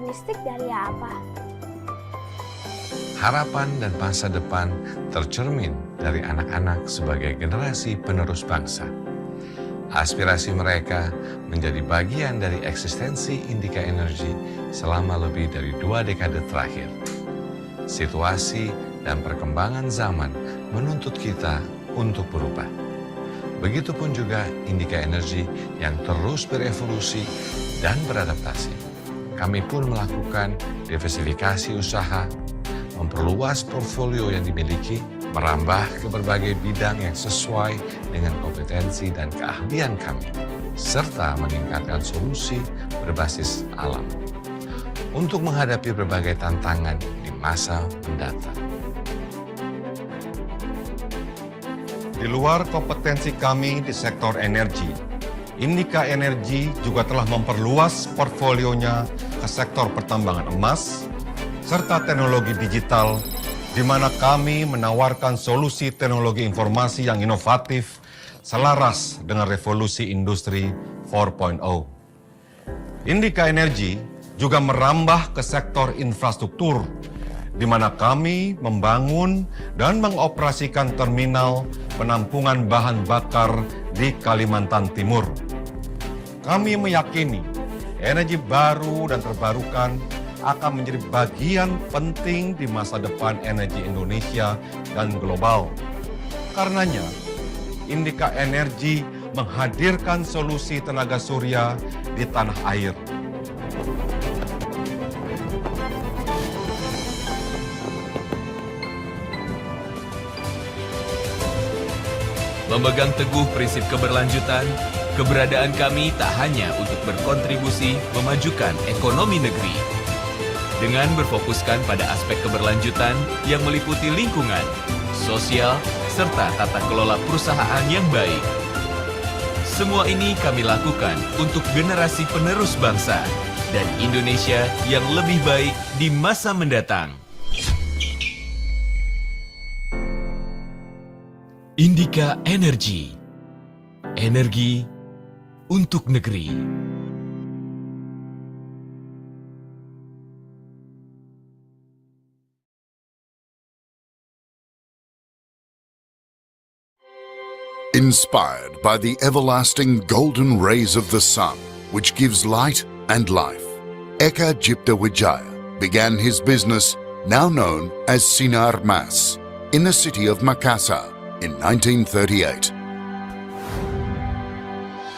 pembangkit listrik dari apa? Harapan dan masa depan tercermin dari anak-anak sebagai generasi penerus bangsa. Aspirasi mereka menjadi bagian dari eksistensi Indika Energy selama lebih dari 2 dekade terakhir. Situasi dan perkembangan zaman menuntut kita untuk berubah. Begitupun juga Indika Energy yang terus berevolusi dan beradaptasi. Kami pun melakukan diversifikasi usaha, memperluas portfolio yang dimiliki, merambah ke berbagai bidang yang sesuai dengan kompetensi dan keahlian kami, serta meningkatkan solusi berbasis alam untuk menghadapi berbagai tantangan di masa mendatang. Di luar kompetensi kami di sektor energi, Indika Energy juga telah memperluas portfolionya ke sektor pertambangan emas, serta teknologi digital, di mana kami menawarkan solusi teknologi informasi yang inovatif, selaras dengan revolusi industri 4.0. Indika Energy juga merambah ke sektor infrastruktur, di mana kami membangun dan mengoperasikan terminal penampungan bahan bakar di Kalimantan Timur. Kami meyakini energi baru dan terbarukan akan menjadi bagian penting di masa depan energi Indonesia dan global. Karenanya, Indika Energy menghadirkan solusi tenaga surya di tanah air. Memegang teguh prinsip keberlanjutan, keberadaan kami tak hanya untuk berkontribusi memajukan ekonomi negeri. Dengan berfokuskan pada aspek keberlanjutan yang meliputi lingkungan, sosial, serta tata kelola perusahaan yang baik. Semua ini kami lakukan untuk generasi penerus bangsa dan Indonesia yang lebih baik di masa mendatang. Indika Energy, energi untuk negeri. Inspired by the everlasting golden rays of the sun, which gives light and life, Eka Jipta Wijaya began his business, now known as Sinar Mas, in the city of Makassar in 1938.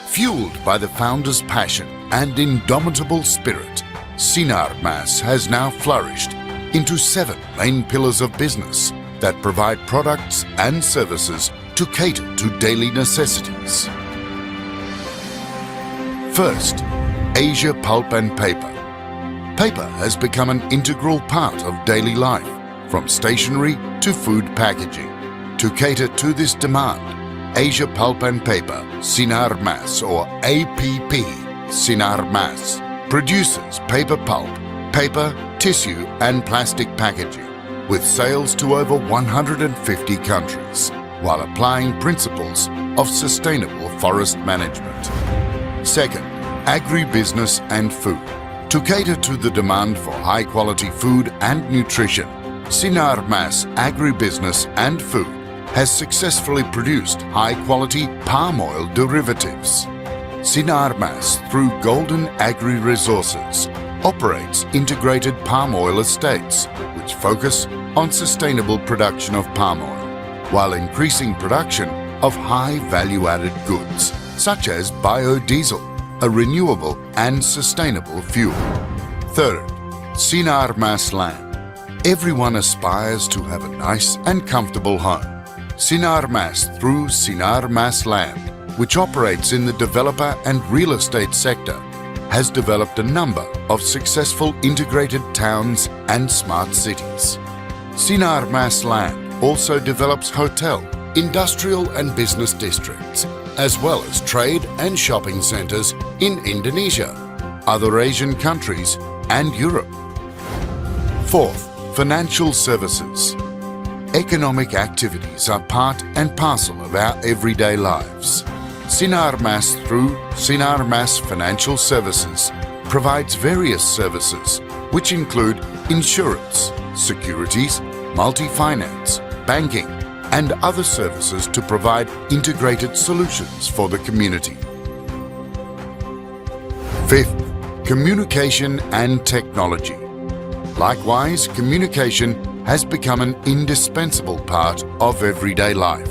Fueled by the founder's passion and indomitable spirit, Sinar Mas has now flourished into 7 main pillars of business that provide products and services to cater to daily necessities. First, Asia Pulp and Paper. Paper has become an integral part of daily life, from stationery to food packaging. To cater to this demand, Asia Pulp and Paper, Sinar Mas or APP, Sinar Mas, produces paper pulp, paper, tissue and plastic packaging, with sales to over 150 countries, while applying principles of sustainable forest management. Second, agribusiness and food. To cater to the demand for high-quality food and nutrition, Sinar Mas Agribusiness and Food has successfully produced high-quality palm oil derivatives. Sinar Mas, through Golden Agri Resources, operates integrated palm oil estates which focus on sustainable production of palm oil, while increasing production of high value-added goods, such as biodiesel, a renewable and sustainable fuel. Third, Sinar Mas Land. Everyone aspires to have a nice and comfortable home. Sinar Mas, through Sinar Mas Land, which operates in the developer and real estate sector, has developed a number of successful integrated towns and smart cities. Sinar Mas Land also develops hotel, industrial and business districts, as well as trade and shopping centers in Indonesia, other Asian countries and Europe. Fourth, financial services. Economic activities are part and parcel of our everyday lives. Sinar Mas, through Sinar Mas Financial Services, provides various services which include insurance, securities, multi-finance, banking, and other services to provide integrated solutions for the community. Fifth, communication and technology. Likewise, communication has become an indispensable part of everyday life.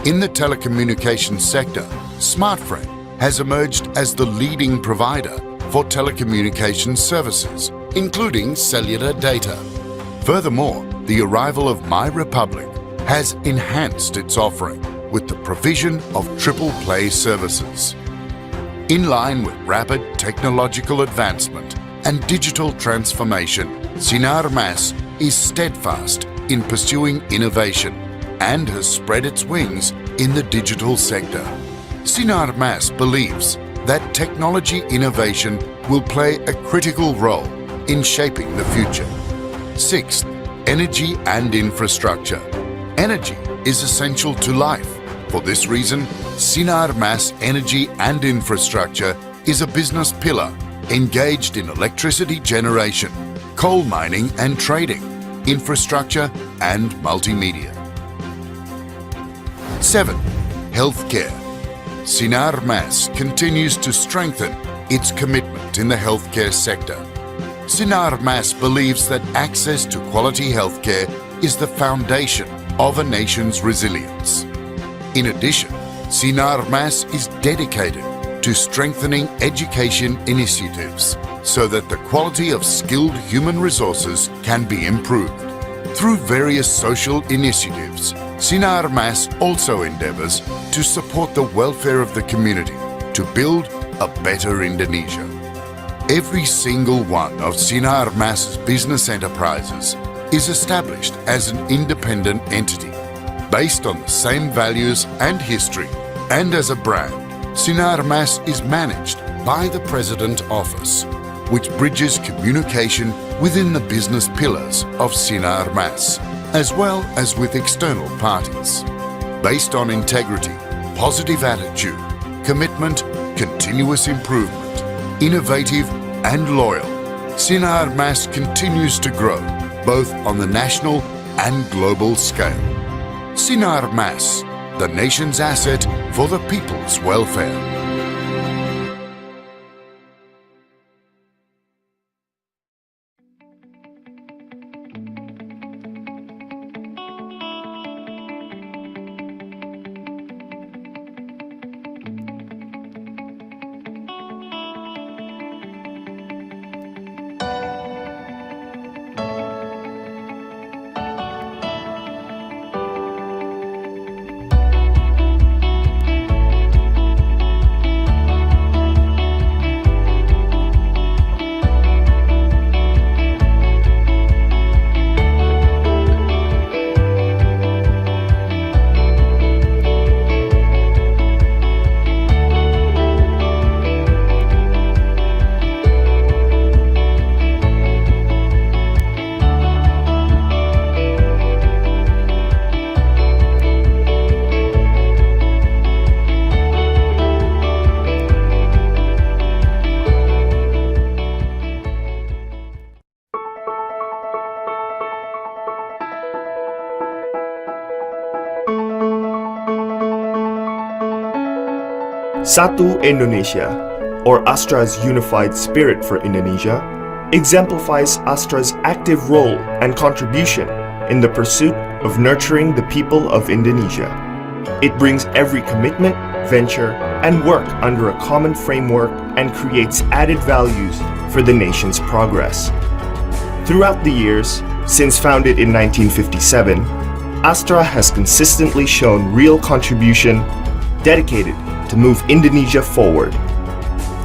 In the telecommunications sector, SmartFriend has emerged as the leading provider for telecommunications services, including cellular data. Furthermore, the arrival of My Republic has enhanced its offering with the provision of triple play services. In line with rapid technological advancement and digital transformation, Sinar Mas is steadfast in pursuing innovation and has spread its wings in the digital sector. Sinar Mas believes that technology innovation will play a critical role in shaping the future. Sixth, energy and infrastructure. Energy is essential to life. For this reason, Sinar Mas Energy and Infrastructure is a business pillar engaged in electricity generation, coal mining and trading, infrastructure and multimedia. 7. Healthcare. Sinar Mas continues to strengthen its commitment in the healthcare sector. Sinar Mas believes that access to quality healthcare is the foundation of a nation's resilience. In addition, Sinar Mas is dedicated to strengthening education initiatives so that the quality of skilled human resources can be improved. Through various social initiatives, Sinar Mas also endeavors to support the welfare of the community to build a better Indonesia. Every single one of Sinar Mas's business enterprises is established as an independent entity based on the same values and history, and as a brand, Sinar Mas is managed by the President Office, which bridges communication within the business pillars of Sinar Mas, as well as with external parties. Based on integrity, positive attitude, commitment, continuous improvement, innovative and loyal, Sinar Mas continues to grow both on the national and global scale. Sinar Mas, the nation's asset for the people's welfare. Satu Indonesia, or Astra's unified spirit for Indonesia, exemplifies Astra's active role and contribution in the pursuit of nurturing the people of Indonesia. It brings every commitment, venture, and work under a common framework and creates added values for the nation's progress. Throughout the years, since founded in 1957, Astra has consistently shown real contribution dedicated to move Indonesia forward.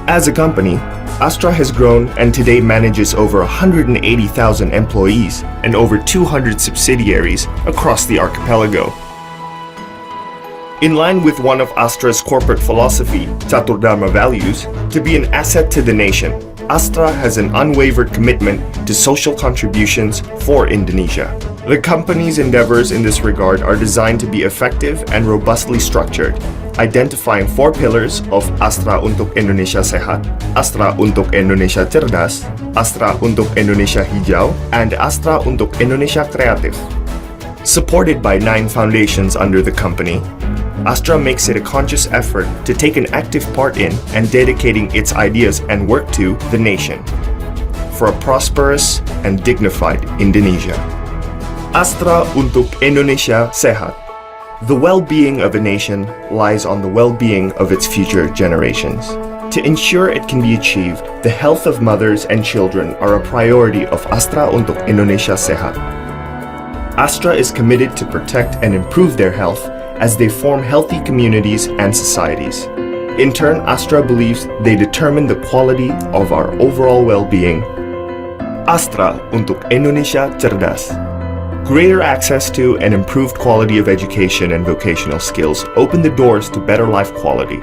As a company, Astra has grown and today manages over 180,000 employees and over 200 subsidiaries across the archipelago. In line with one of Astra's corporate philosophy, Catur Dharma values, to be an asset to the nation, Astra has an unwavered commitment to social contributions for Indonesia. The company's endeavors in this regard are designed to be effective and robustly structured, identifying 4 pillars of Astra untuk Indonesia Sehat, Astra untuk Indonesia Cerdas, Astra untuk Indonesia Hijau, and Astra untuk Indonesia Kreatif. Supported by 9 foundations under the company, Astra makes it a conscious effort to take an active part in and dedicating its ideas and work to the nation for a prosperous and dignified Indonesia. Astra untuk Indonesia Sehat. The well-being of a nation lies on the well-being of its future generations. To ensure it can be achieved, the health of mothers and children are a priority of Astra untuk Indonesia Sehat. Astra is committed to protect and improve their health as they form healthy communities and societies. In turn, Astra believes they determine the quality of our overall well-being. Astra untuk Indonesia Cerdas. Greater access to and improved quality of education and vocational skills open the doors to better life quality.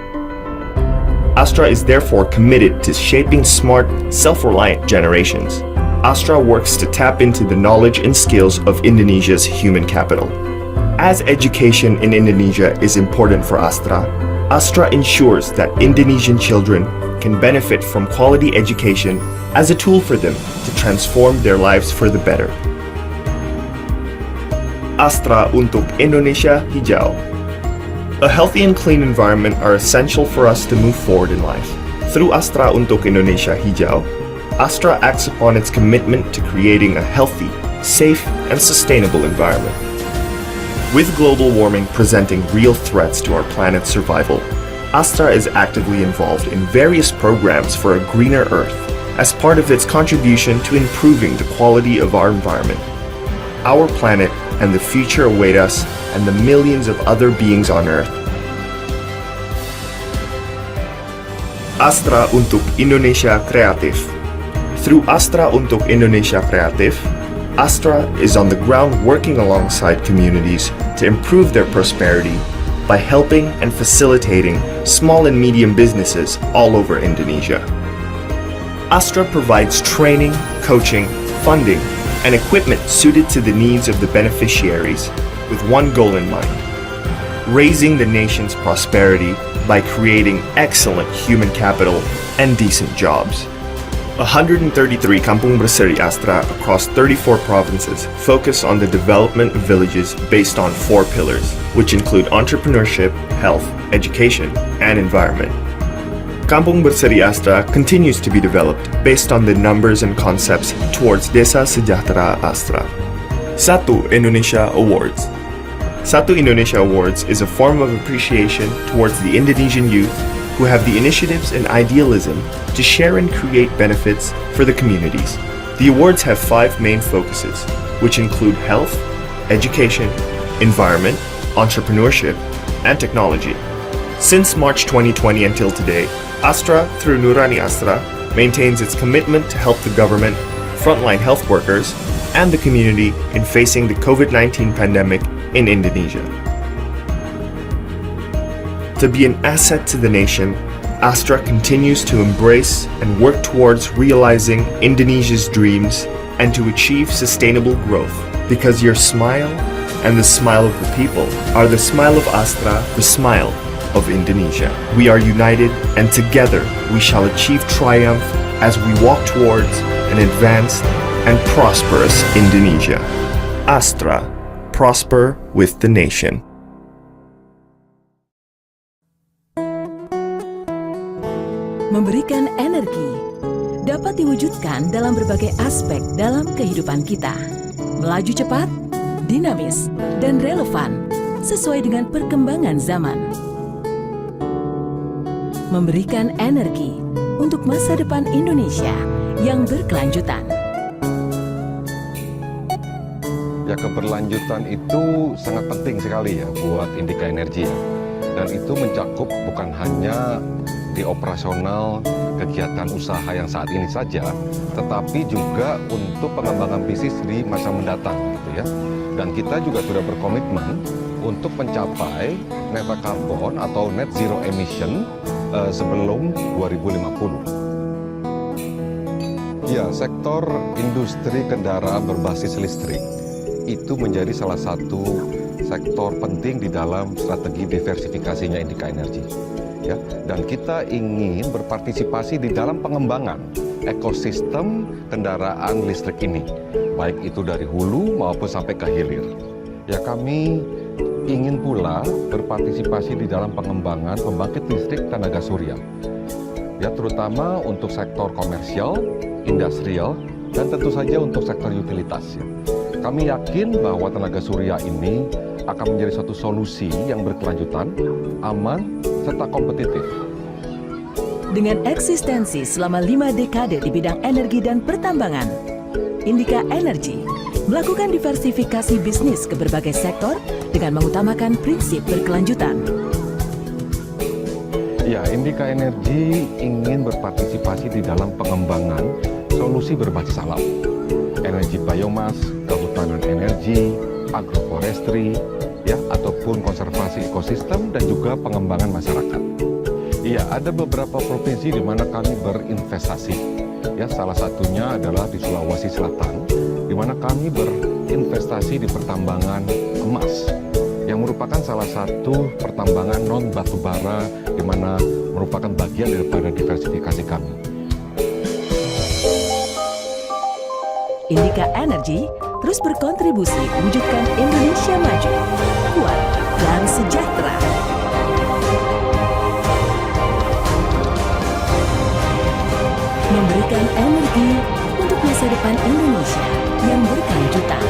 Astra is therefore committed to shaping smart, self-reliant generations. Astra works to tap into the knowledge and skills of Indonesia's human capital. As education in Indonesia is important for Astra, Astra ensures that Indonesian children can benefit from quality education as a tool for them to transform their lives for the better. Astra untuk Indonesia Hijau. A healthy and clean environment are essential for us to move forward in life. Through Astra untuk Indonesia Hijau, Astra acts upon its commitment to creating a healthy, safe, and sustainable environment. With global warming presenting real threats to our planet's survival, Astra is actively involved in various programs for a greener Earth as part of its contribution to improving the quality of our environment. Our planet and the future await us and the millions of other beings on Earth. Astra untuk Indonesia Kreatif. Through Astra untuk Indonesia Kreatif, Astra is on the ground working alongside communities to improve their prosperity by helping and facilitating small and medium businesses all over Indonesia. Astra provides training, coaching, funding, and equipment suited to the needs of the beneficiaries with one goal in mind: raising the nation's prosperity by creating excellent human capital and decent jobs. 133 Kampung Berseri Astra across 34 provinces focus on the development of villages based on 4 pillars, which include entrepreneurship, health, education, and environment. Kampung Berseri Astra continues to be developed based on the numbers and concepts towards Desa Sejahtera Astra. 1 Indonesia Awards. 1 Indonesia Awards is a form of appreciation towards the Indonesian youth who have the initiatives and idealism to share and create benefits for the communities. The awards have 5 main focuses, which include health, education, environment, entrepreneurship, and technology. Since March 2020 until today, Astra, through Nurani Astra, maintains its commitment to help the government, frontline health workers, and the community in facing the COVID-19 pandemic in Indonesia. To be an asset to the nation, Astra continues to embrace and work towards realizing Indonesia's dreams and to achieve sustainable growth, because your smile and the smile of the people are the smile of Astra, the smile of Indonesia. We are united, and together we shall achieve triumph as we walk towards an advanced and prosperous Indonesia. Astra, prosper with the nation. Memberikan energi dapat diwujudkan dalam berbagai aspek dalam kehidupan kita. Melaju cepat, dinamis, dan relevan sesuai dengan perkembangan zaman. Memberikan energi untuk masa depan Indonesia yang berkelanjutan. Ya, keberlanjutan itu sangat penting sekali ya buat Indika Energi ya. Dan itu mencakup bukan hanya di operasional kegiatan usaha yang saat ini saja, tetapi juga untuk pengembangan bisnis di masa mendatang gitu ya. Dan kita juga sudah berkomitmen untuk mencapai net carbon atau net zero emission sebelum 2050. Ya, sektor industri kendaraan berbasis listrik itu menjadi salah satu sektor penting di dalam strategi diversifikasinya Indika Energi. Ya, dan kita ingin berpartisipasi di dalam pengembangan ekosistem kendaraan listrik ini, baik itu dari hulu maupun sampai ke hilir. Ya, kami ingin pula berpartisipasi di dalam pengembangan pembangkit listrik tenaga surya. Ya, terutama untuk sektor komersial, industrial, dan tentu saja untuk sektor utilitas. Ya. Kami yakin bahwa tenaga surya ini akan menjadi suatu solusi yang berkelanjutan, aman, serta kompetitif. Dengan eksistensi selama 5 dekade di bidang energi dan pertambangan, Indika Energi melakukan diversifikasi bisnis ke berbagai sektor dengan mengutamakan prinsip berkelanjutan. Ya, Indika Energi ingin berpartisipasi di dalam pengembangan solusi berbasis alam, energi biomas, kehutanan energi, agroforestry, ya, ataupun konservasi ekosistem dan juga pengembangan masyarakat. Iya, ada beberapa provinsi di mana kami berinvestasi. Ya, salah satunya adalah di Sulawesi Selatan, di mana kami berinvestasi di pertambangan emas, yang merupakan salah satu pertambangan non batubara, di mana merupakan bagian daripada diversifikasi kami. Indika Energi terus berkontribusi mewujudkan Indonesia maju, kuat, dan sejahtera. Memberikan energi untuk masa depan Indonesia yang berkelanjutan.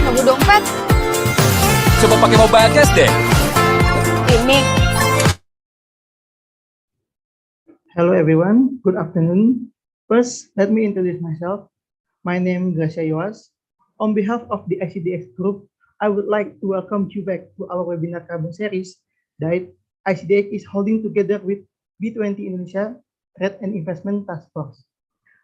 Nunggu dompet. Coba pakai mobile cash deh. Ini. Hello everyone, good afternoon. First, let me introduce myself. My name is Gracia Yoas. On behalf of the ICDX group, I would like to welcome you back to our webinar carbon series that ICDX is holding together with B20 Indonesia Trade and Investment Task Force.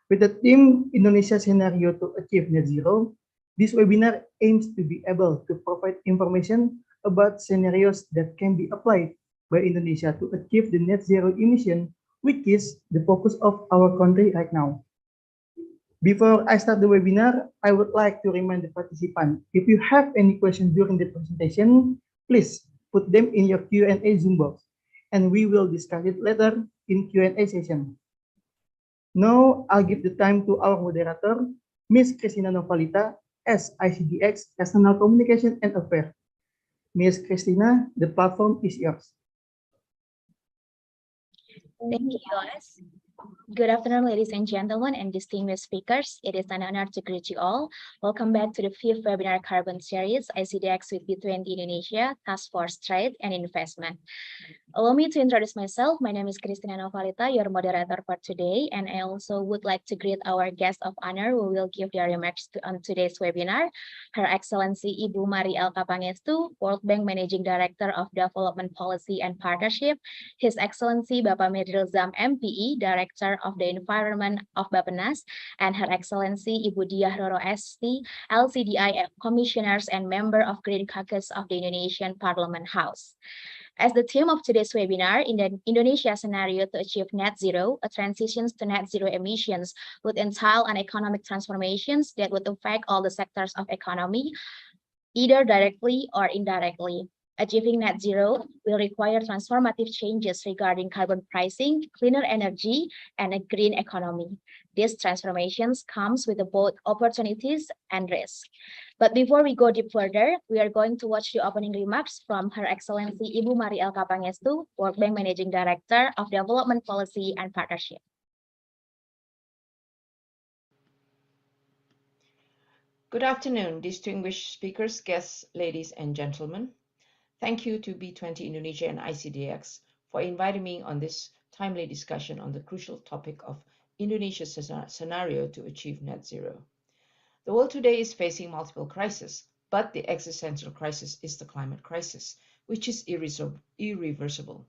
With the theme Indonesia Scenario to Achieve Net Zero, this webinar aims to be able to provide information about scenarios that can be applied by Indonesia to achieve the net zero emission, which is the focus of our country right now. Before I start the webinar, I would like to remind the participants, if you have any questions during the presentation, please put them in your Q&A Zoom box, and we will discuss it later in Q&A session. Now, I'll give the time to our moderator, Ms. Christina Novalita, as ICDX National Communication and Affairs. Ms. Christina, the platform is yours. Thank you, Yoas. Good afternoon, ladies and gentlemen, and distinguished speakers. It is an honor to greet you all. Welcome back to the 5th webinar carbon series, ICDX with B20 Indonesia, Task Force Trade and Investment. Allow me to introduce myself. My name is Christina Novalita, your moderator for today, and I also would like to greet our guest of honor who will give their remarks on today's webinar, Her Excellency Ibu Mari Elka Pangestu, World Bank Managing Director of Development Policy and Partnership, His Excellency Bapak Medril Zam MPE, Director of the Environment of Bappenas, and Her Excellency Ibu Diah Roro ST, LCDI Commissioners and Member of Green Caucus of the Indonesian Parliament House. As the theme of today's webinar, in the Indonesia scenario to achieve net zero, a transition to net zero emissions would entail an economic transformations that would affect all the sectors of economy, either directly or indirectly. Achieving net zero will require transformative changes regarding carbon pricing, cleaner energy, and a green economy. These transformations comes with both opportunities and risks. But before we go deep further, we are going to watch the opening remarks from Her Excellency Ibu Mari Elka Pangestu, World Bank Managing Director of Development Policy and Partnership. Good afternoon, distinguished speakers, guests, ladies and gentlemen. Thank you to B20 Indonesia and ICDX for inviting me on this timely discussion on the crucial topic of Indonesia's scenario to achieve net zero. The world today is facing multiple crises, but the existential crisis is the climate crisis, which is irreversible.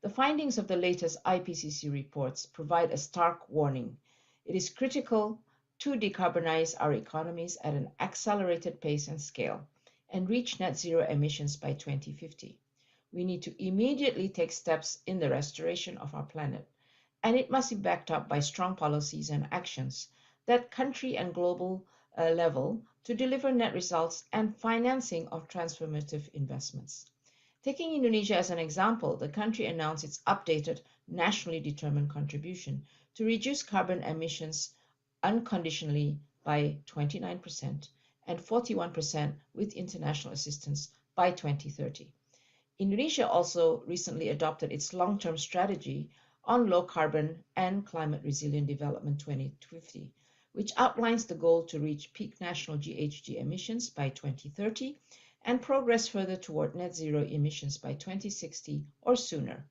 The findings of the latest IPCC reports provide a stark warning. It is critical to decarbonize our economies at an accelerated pace and scale and reach net zero emissions by 2050. We need to immediately take steps in the restoration of our planet, and it must be backed up by strong policies and actions that country and global level to deliver net results and financing of transformative investments. Taking Indonesia as an example, the country announced its updated nationally determined contribution to reduce carbon emissions unconditionally by 29% and 41% with international assistance by 2030. Indonesia also recently adopted its long-term strategy on low carbon and climate resilient development 2050, which outlines the goal to reach peak national GHG emissions by 2030 and progress further toward net zero emissions by 2060 or sooner.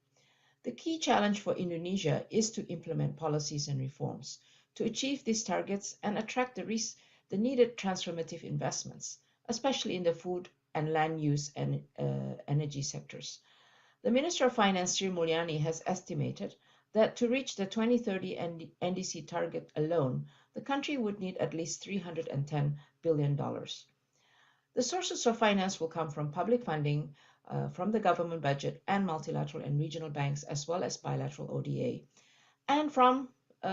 The key challenge for Indonesia is to implement policies and reforms to achieve these targets and attract the needed transformative investments, especially in the food and land use and energy sectors. The Minister of Finance, Sri Mulyani, has estimated that to reach the 2030 NDC target alone, the country would need at least $310 billion. The sources of finance will come from public funding, from the government budget and multilateral and regional banks, as well as bilateral ODA, and from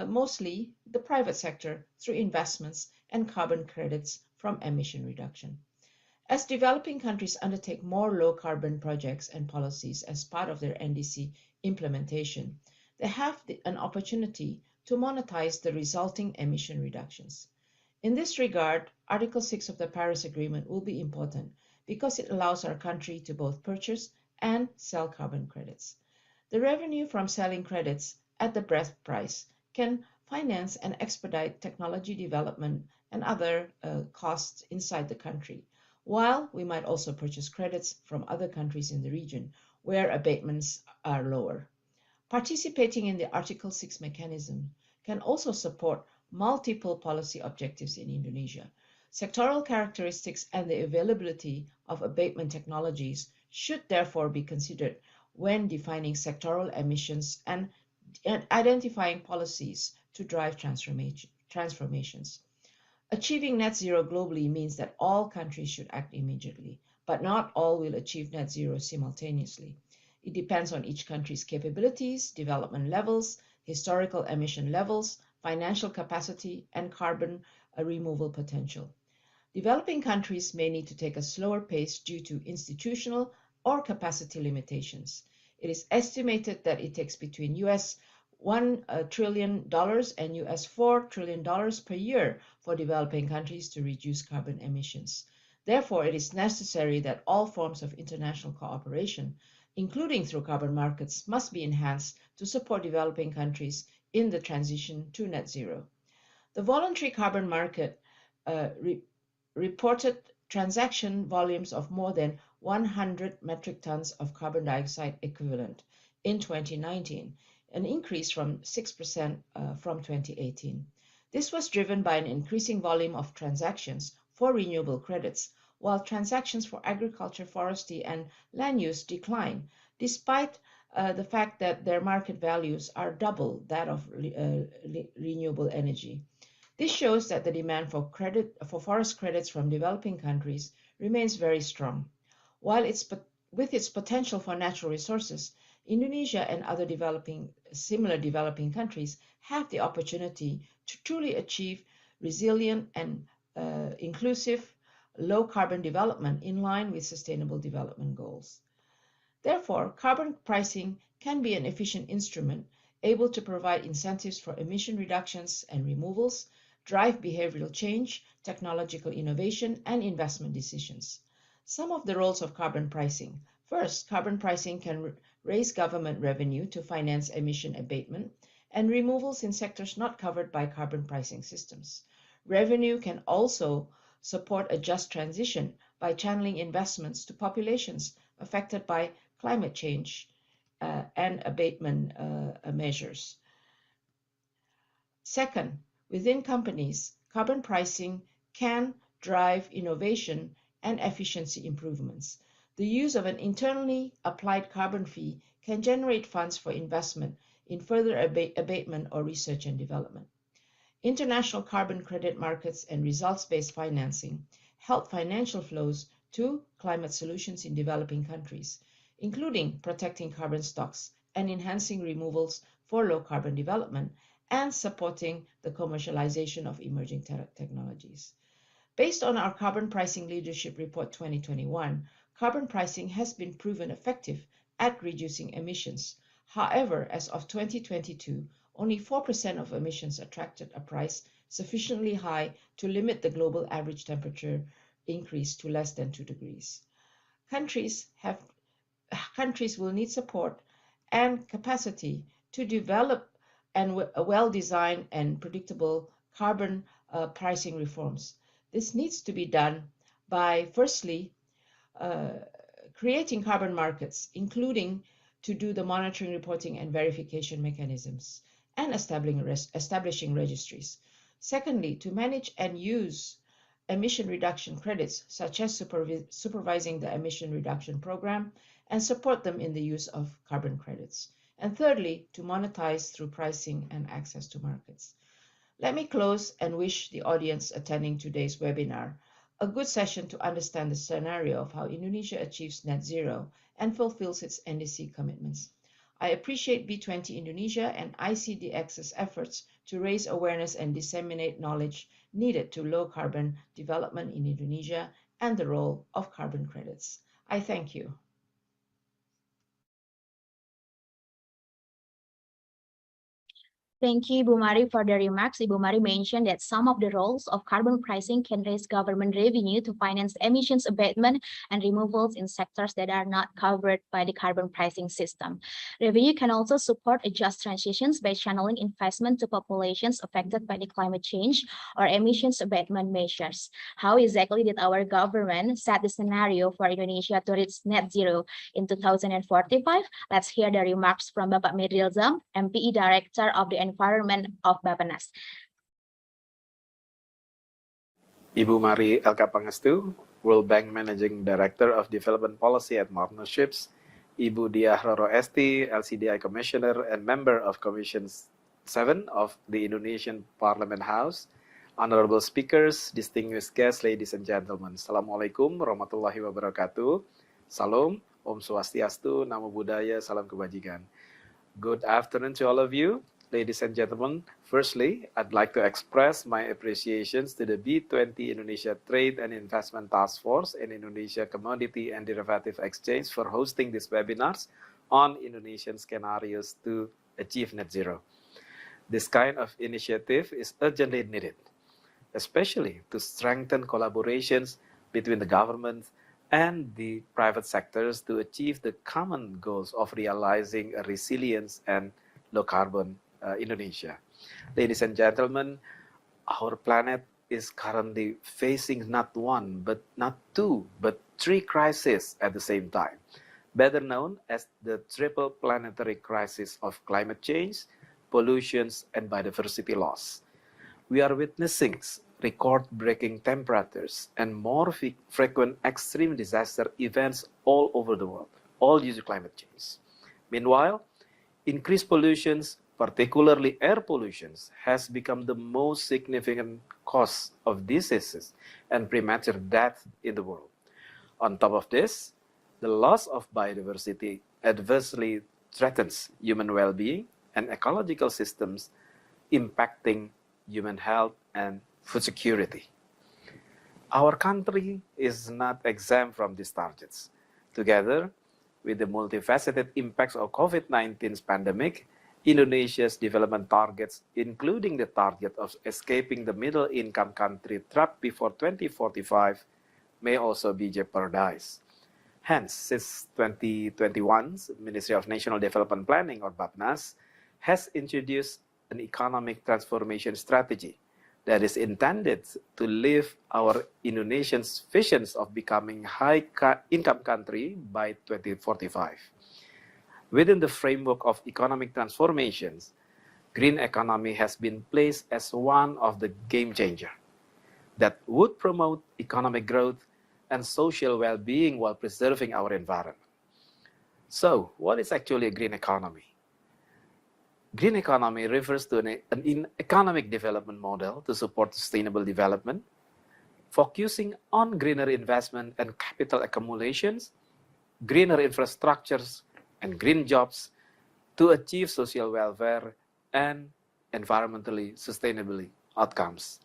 mostly the private sector through investments and carbon credits from emission reduction. As developing countries undertake more low-carbon projects and policies as part of their NDC implementation, they have an opportunity to monetize the resulting emission reductions. In this regard, Article 6 of the Paris Agreement will be important because it allows our country to both purchase and sell carbon credits. The revenue from selling credits at the best price can finance and expedite technology development and other costs inside the country, while we might also purchase credits from other countries in the region where abatements are lower. Participating in the Article 6 mechanism can also support multiple policy objectives in Indonesia. Sectoral characteristics and the availability of abatement technologies should therefore be considered when defining sectoral emissions and identifying policies to drive transformations. Achieving net zero globally means that all countries should act immediately, but not all will achieve net zero simultaneously. It depends on each country's capabilities, development levels, historical emission levels, financial capacity, and carbon removal potential. Developing countries may need to take a slower pace due to institutional or capacity limitations. It is estimated that it takes between US $1 trillion and US $4 trillion per year for developing countries to reduce carbon emissions. Therefore, it is necessary that all forms of international cooperation, including through carbon markets, must be enhanced to support developing countries in the transition to net zero. The voluntary carbon market reported transaction volumes of more than 100 metric tons of carbon dioxide equivalent in 2019, an increase from 6% from 2018. This was driven by an increasing volume of transactions for renewable credits, while transactions for agriculture, forestry, and land use decline, despite the fact that their market values are double that of renewable energy. This shows that the demand for forest credits from developing countries remains very strong. While with its potential for natural resources, Indonesia and other similar developing countries have the opportunity to truly achieve resilient and inclusive low carbon development in line with sustainable development goals. Therefore, carbon pricing can be an efficient instrument able to provide incentives for emission reductions and removals, drive behavioral change, technological innovation, and investment decisions. Some of the roles of carbon pricing. First, carbon pricing can raise government revenue to finance emission abatement and removals in sectors not covered by carbon pricing systems. Revenue can also support a just transition by channeling investments to populations affected by climate change and abatement measures. Second, within companies, carbon pricing can drive innovation and efficiency improvements. The use of an internally applied carbon fee can generate funds for investment in further abatement or research and development. International carbon credit markets and results-based financing help financial flows to climate solutions in developing countries, including protecting carbon stocks and enhancing removals for low carbon development and supporting the commercialization of emerging technologies. Based on our Carbon Pricing Leadership Report 2021, carbon pricing has been proven effective at reducing emissions. However, as of 2022, only 4% of emissions attracted a price sufficiently high to limit the global average temperature increase to less than 2 degrees. Countries will need support and capacity to develop a well-designed and predictable carbon pricing reforms. This needs to be done by, firstly, creating carbon markets, including to do the monitoring, reporting, and verification mechanisms, and establishing registries. Secondly, to manage and use emission reduction credits, such as supervising the emission reduction program, and support them in the use of carbon credits. And thirdly, to monetize through pricing and access to markets. Let me close and wish the audience attending today's webinar a good session to understand the scenario of how Indonesia achieves net zero and fulfills its NDC commitments. I appreciate B20 Indonesia and ICDX's efforts to raise awareness and disseminate knowledge needed to low carbon development in Indonesia and the role of carbon credits. I thank you. Thank you, Ibu Mari, for the remarks. Ibu Mari mentioned that some of the roles of carbon pricing can raise government revenue to finance emissions abatement and removals in sectors that are not covered by the carbon pricing system. Revenue can also support a just transitions by channeling investment to populations affected by the climate change or emissions abatement measures. How exactly did our government set the scenario for Indonesia to reach net zero in 2045? Let's hear the remarks from Bapak Midrilzam, MPE Director of the Environment of Bappenas. Ibu Mari Elka Pangestu, World Bank Managing Director of Development Policy at Partnerships, Ibu Diah Roro Esti, LCDI Commissioner and Member of Commission 7 of the Indonesian Parliament House, Honorable Speakers, distinguished guests, ladies and gentlemen. Assalamualaikum warahmatullahi wabarakatuh. Salam, Om Swastiastu, Namo Buddhaya, Salam Kebajikan. Good afternoon to all of you. Ladies and gentlemen, firstly, I'd like to express my appreciations to the B20 Indonesia Trade and Investment Task Force and Indonesia Commodity and Derivative Exchange for hosting these webinars on Indonesian scenarios to achieve net zero. This kind of initiative is urgently needed, especially to strengthen collaborations between the government and the private sectors to achieve the common goals of realizing a resilient and low-carbon Indonesia. Ladies and gentlemen, our planet is currently facing not one, but not two, but three crises at the same time, better known as the triple planetary crisis of climate change, pollution, and biodiversity loss. We are witnessing record-breaking temperatures and more frequent extreme disaster events all over the world, all due to climate change. Meanwhile, increased pollution, particularly air pollution, has become the most significant cause of diseases and premature death in the world. On top of this, the loss of biodiversity adversely threatens human well-being and ecological systems, impacting human health and food security. Our country is not exempt from these targets. Together with the multifaceted impacts of COVID-19's pandemic, Indonesia's development targets, including the target of escaping the middle-income country trap before 2045, may also be jeopardized. Hence, since 2021, Ministry of National Development Planning, or Bappenas, has introduced an economic transformation strategy that is intended to live our Indonesians' visions of becoming high-income country by 2045. Within the framework of economic transformations, green economy has been placed as one of the game changers that would promote economic growth and social well-being while preserving our environment. So, what is actually a green economy? Green economy refers to an economic development model to support sustainable development, focusing on greener investment and capital accumulations, greener infrastructures, and green jobs to achieve social welfare and environmentally sustainable outcomes.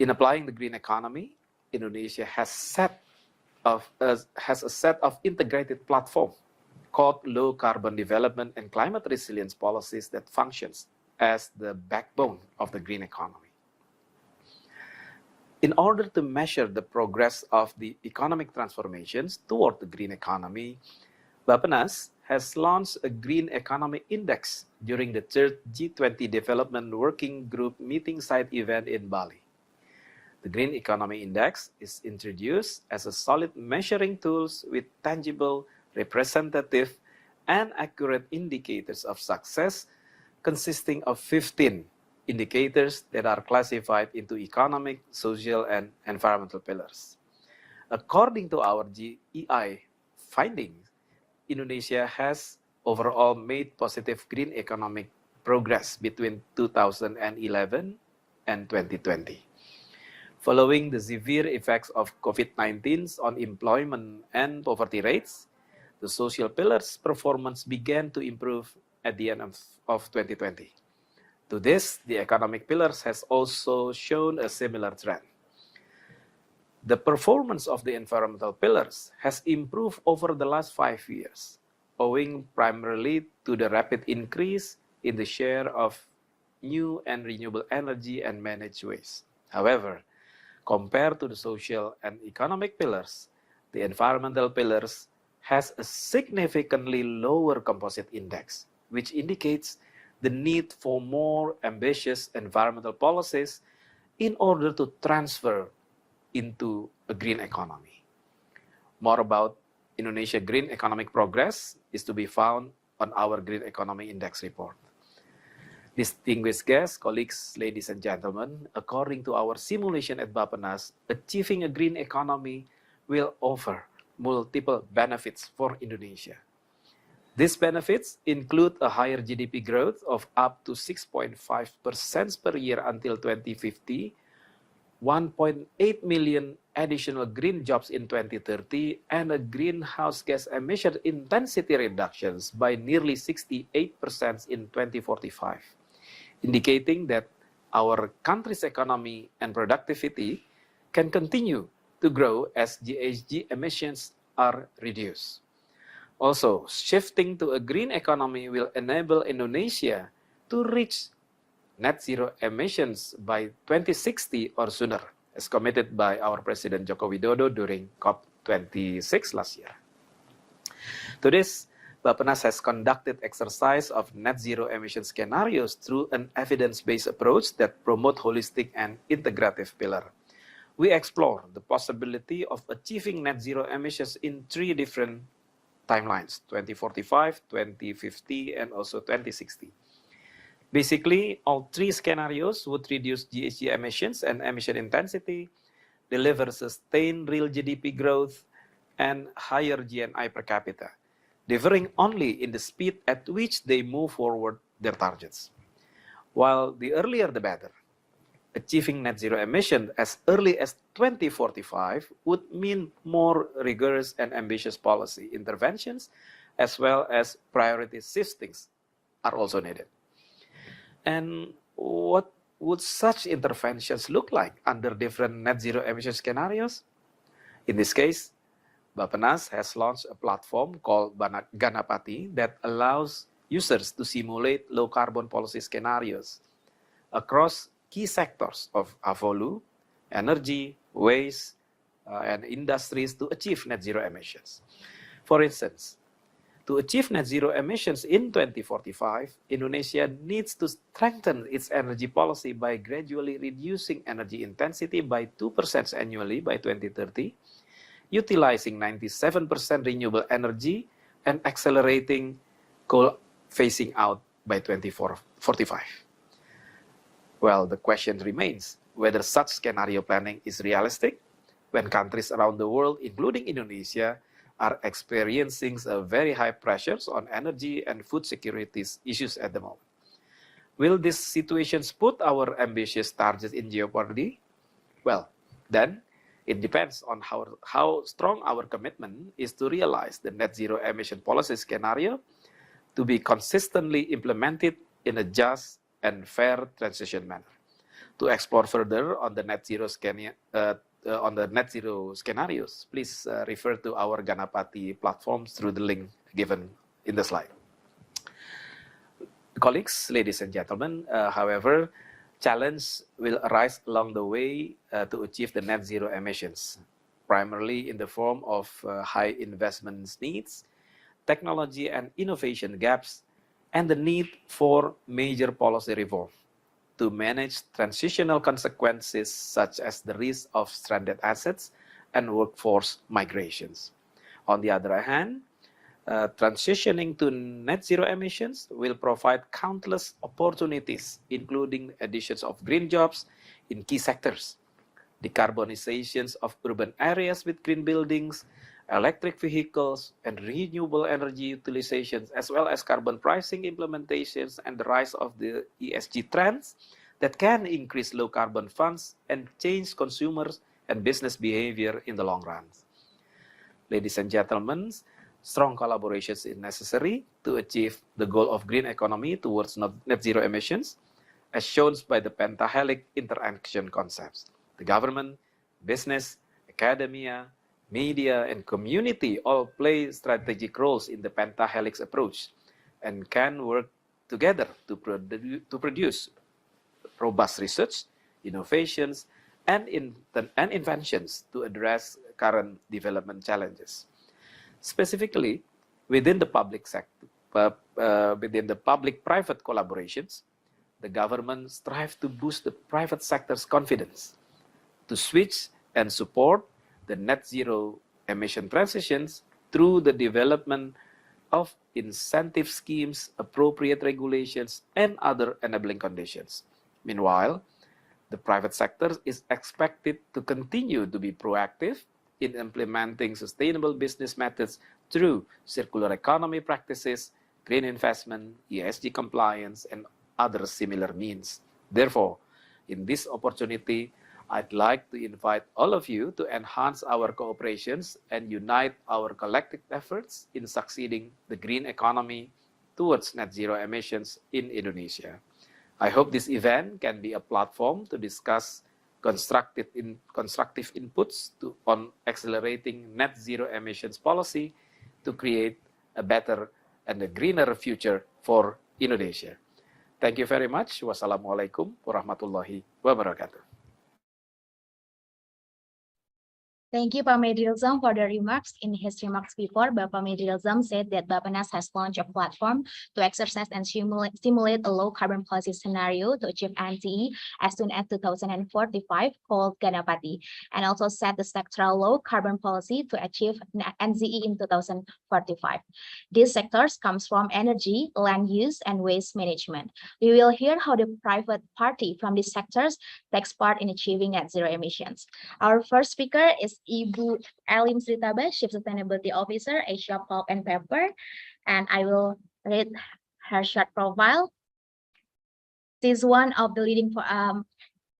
In applying the green economy, Indonesia has a set of integrated platform called Low Carbon Development and Climate Resilience Policies that functions as the backbone of the green economy. In order to measure the progress of the economic transformations toward the green economy, Bappenas has launched a Green Economy Index during the third G20 Development Working Group meeting site event in Bali. The Green Economy Index is introduced as a solid measuring tool with tangible, representative, and accurate indicators of success consisting of 15 indicators that are classified into economic, social, and environmental pillars. According to our GEI findings, Indonesia has overall made positive green economic progress between 2011 and 2020. Following the severe effects of COVID-19 on employment and poverty rates, the social pillars' performance began to improve at the end of 2020. To this, the economic pillars has also shown a similar trend. The performance of the environmental pillars has improved over the last 5 years, owing primarily to the rapid increase in the share of new and renewable energy and managed waste. However, compared to the social and economic pillars, the environmental pillars has a significantly lower composite index, which indicates the need for more ambitious environmental policies in order to transfer into a green economy. More about Indonesia green economic progress is to be found on our Green Economy Index report. Distinguished guests, colleagues, ladies and gentlemen, according to our simulation at Bappenas, achieving a green economy will offer multiple benefits for Indonesia. These benefits include a higher GDP growth of up to 6.5% per year until 2050, 1.8 million additional green jobs in 2030, and a greenhouse gas emission intensity reductions by nearly 68% in 2045, indicating that our country's economy and productivity can continue to grow as GHG emissions are reduced. Also, shifting to a green economy will enable Indonesia to reach net zero emissions by 2060 or sooner, as committed by our President Joko Widodo during COP26 last year. To this, Bappenas has conducted exercise of net zero emission scenarios through an evidence-based approach that promote holistic and integrative pillar. We explore the possibility of achieving net zero emissions in 3 different timelines, 2045, 2050, and also 2060. Basically, all 3 scenarios would reduce GHG emissions and emission intensity, deliver sustained real GDP growth, and higher GNI per capita, differing only in the speed at which they move forward their targets. While the earlier the better, achieving net zero emission as early as 2045 would mean more rigorous and ambitious policy interventions, as well as priority shiftings are also needed. And what would such interventions look like under different net zero emission scenarios? In this case, Bappenas has launched a platform called Ganapati that allows users to simulate low carbon policy scenarios across key sectors of FOLU, energy, waste, and industries to achieve net zero emissions. For instance, to achieve net zero emissions in 2045, Indonesia needs to strengthen its energy policy by gradually reducing energy intensity by 2% annually by 2030, utilizing 97% renewable energy, and accelerating coal phasing out by 2045. Well, the question remains whether such scenario planning is realistic when countries around the world, including Indonesia, are experiencing very high pressures on energy and food security issues at the moment. Will these situations put our ambitious targets in jeopardy? Well, then it depends on how strong our commitment is to realize the net zero emission policy scenario to be consistently implemented in a just and fair transition manner. To explore further on the net zero scenarios, please refer to our Ganapati platform through the link given in the slide. Colleagues, ladies and gentlemen, however, challenge will arise along the way to achieve the net zero emissions, primarily in the form of high investment needs, technology and innovation gaps, and the need for major policy reform to manage transitional consequences such as the risk of stranded assets and workforce migrations. On the other hand, transitioning to net zero emissions will provide countless opportunities, including additions of green jobs in key sectors, decarbonizations of urban areas with green buildings, electric vehicles, and renewable energy utilizations, as well as carbon pricing implementations and the rise of the ESG trends that can increase low carbon funds and change consumers and business behavior in the long run. Ladies and gentlemen, strong collaboration is necessary to achieve the goal of green economy towards net zero emissions, as shown by the pentahelix interaction concepts. The government, business, academia, media, and community all play strategic roles in the pentahelix approach and can work together to produce robust research, innovations, and inventions to address current development challenges. Specifically, within the public sector, within the public-private collaborations, the government strives to boost the private sector's confidence to switch and support the net zero emission transitions through the development of incentive schemes, appropriate regulations, and other enabling conditions. Meanwhile, the private sector is expected to continue to be proactive in implementing sustainable business methods through circular economy practices, green investment, ESG compliance, and other similar means. Therefore, in this opportunity, I'd like to invite all of you to enhance our cooperations and unite our collective efforts in succeeding the green economy towards net zero emissions in Indonesia. I hope this event can be a platform to discuss constructive inputs on accelerating net zero emissions policy to create a better and a greener future for Indonesia. Thank you very much. Wassalamualaikum warahmatullahi wabarakatuh. Thank you, Pak Medrilzam, for the remarks. In his remarks before, Bapak Medrilzam said that Bappenas has launched a platform to exercise and stimulate a low-carbon policy scenario to achieve NTE as soon as 2045, called Ganapati, and also set the sectoral low-carbon policy to achieve NZE in 2045. These sectors comes from energy, land use, and waste management. We will hear how the private party from these sectors takes part in achieving net zero emissions. Our first speaker is Ibu Elim Sritaba, Chief Sustainability Officer, Asia Pulp and Paper, and I will read her short profile. She's one of the leading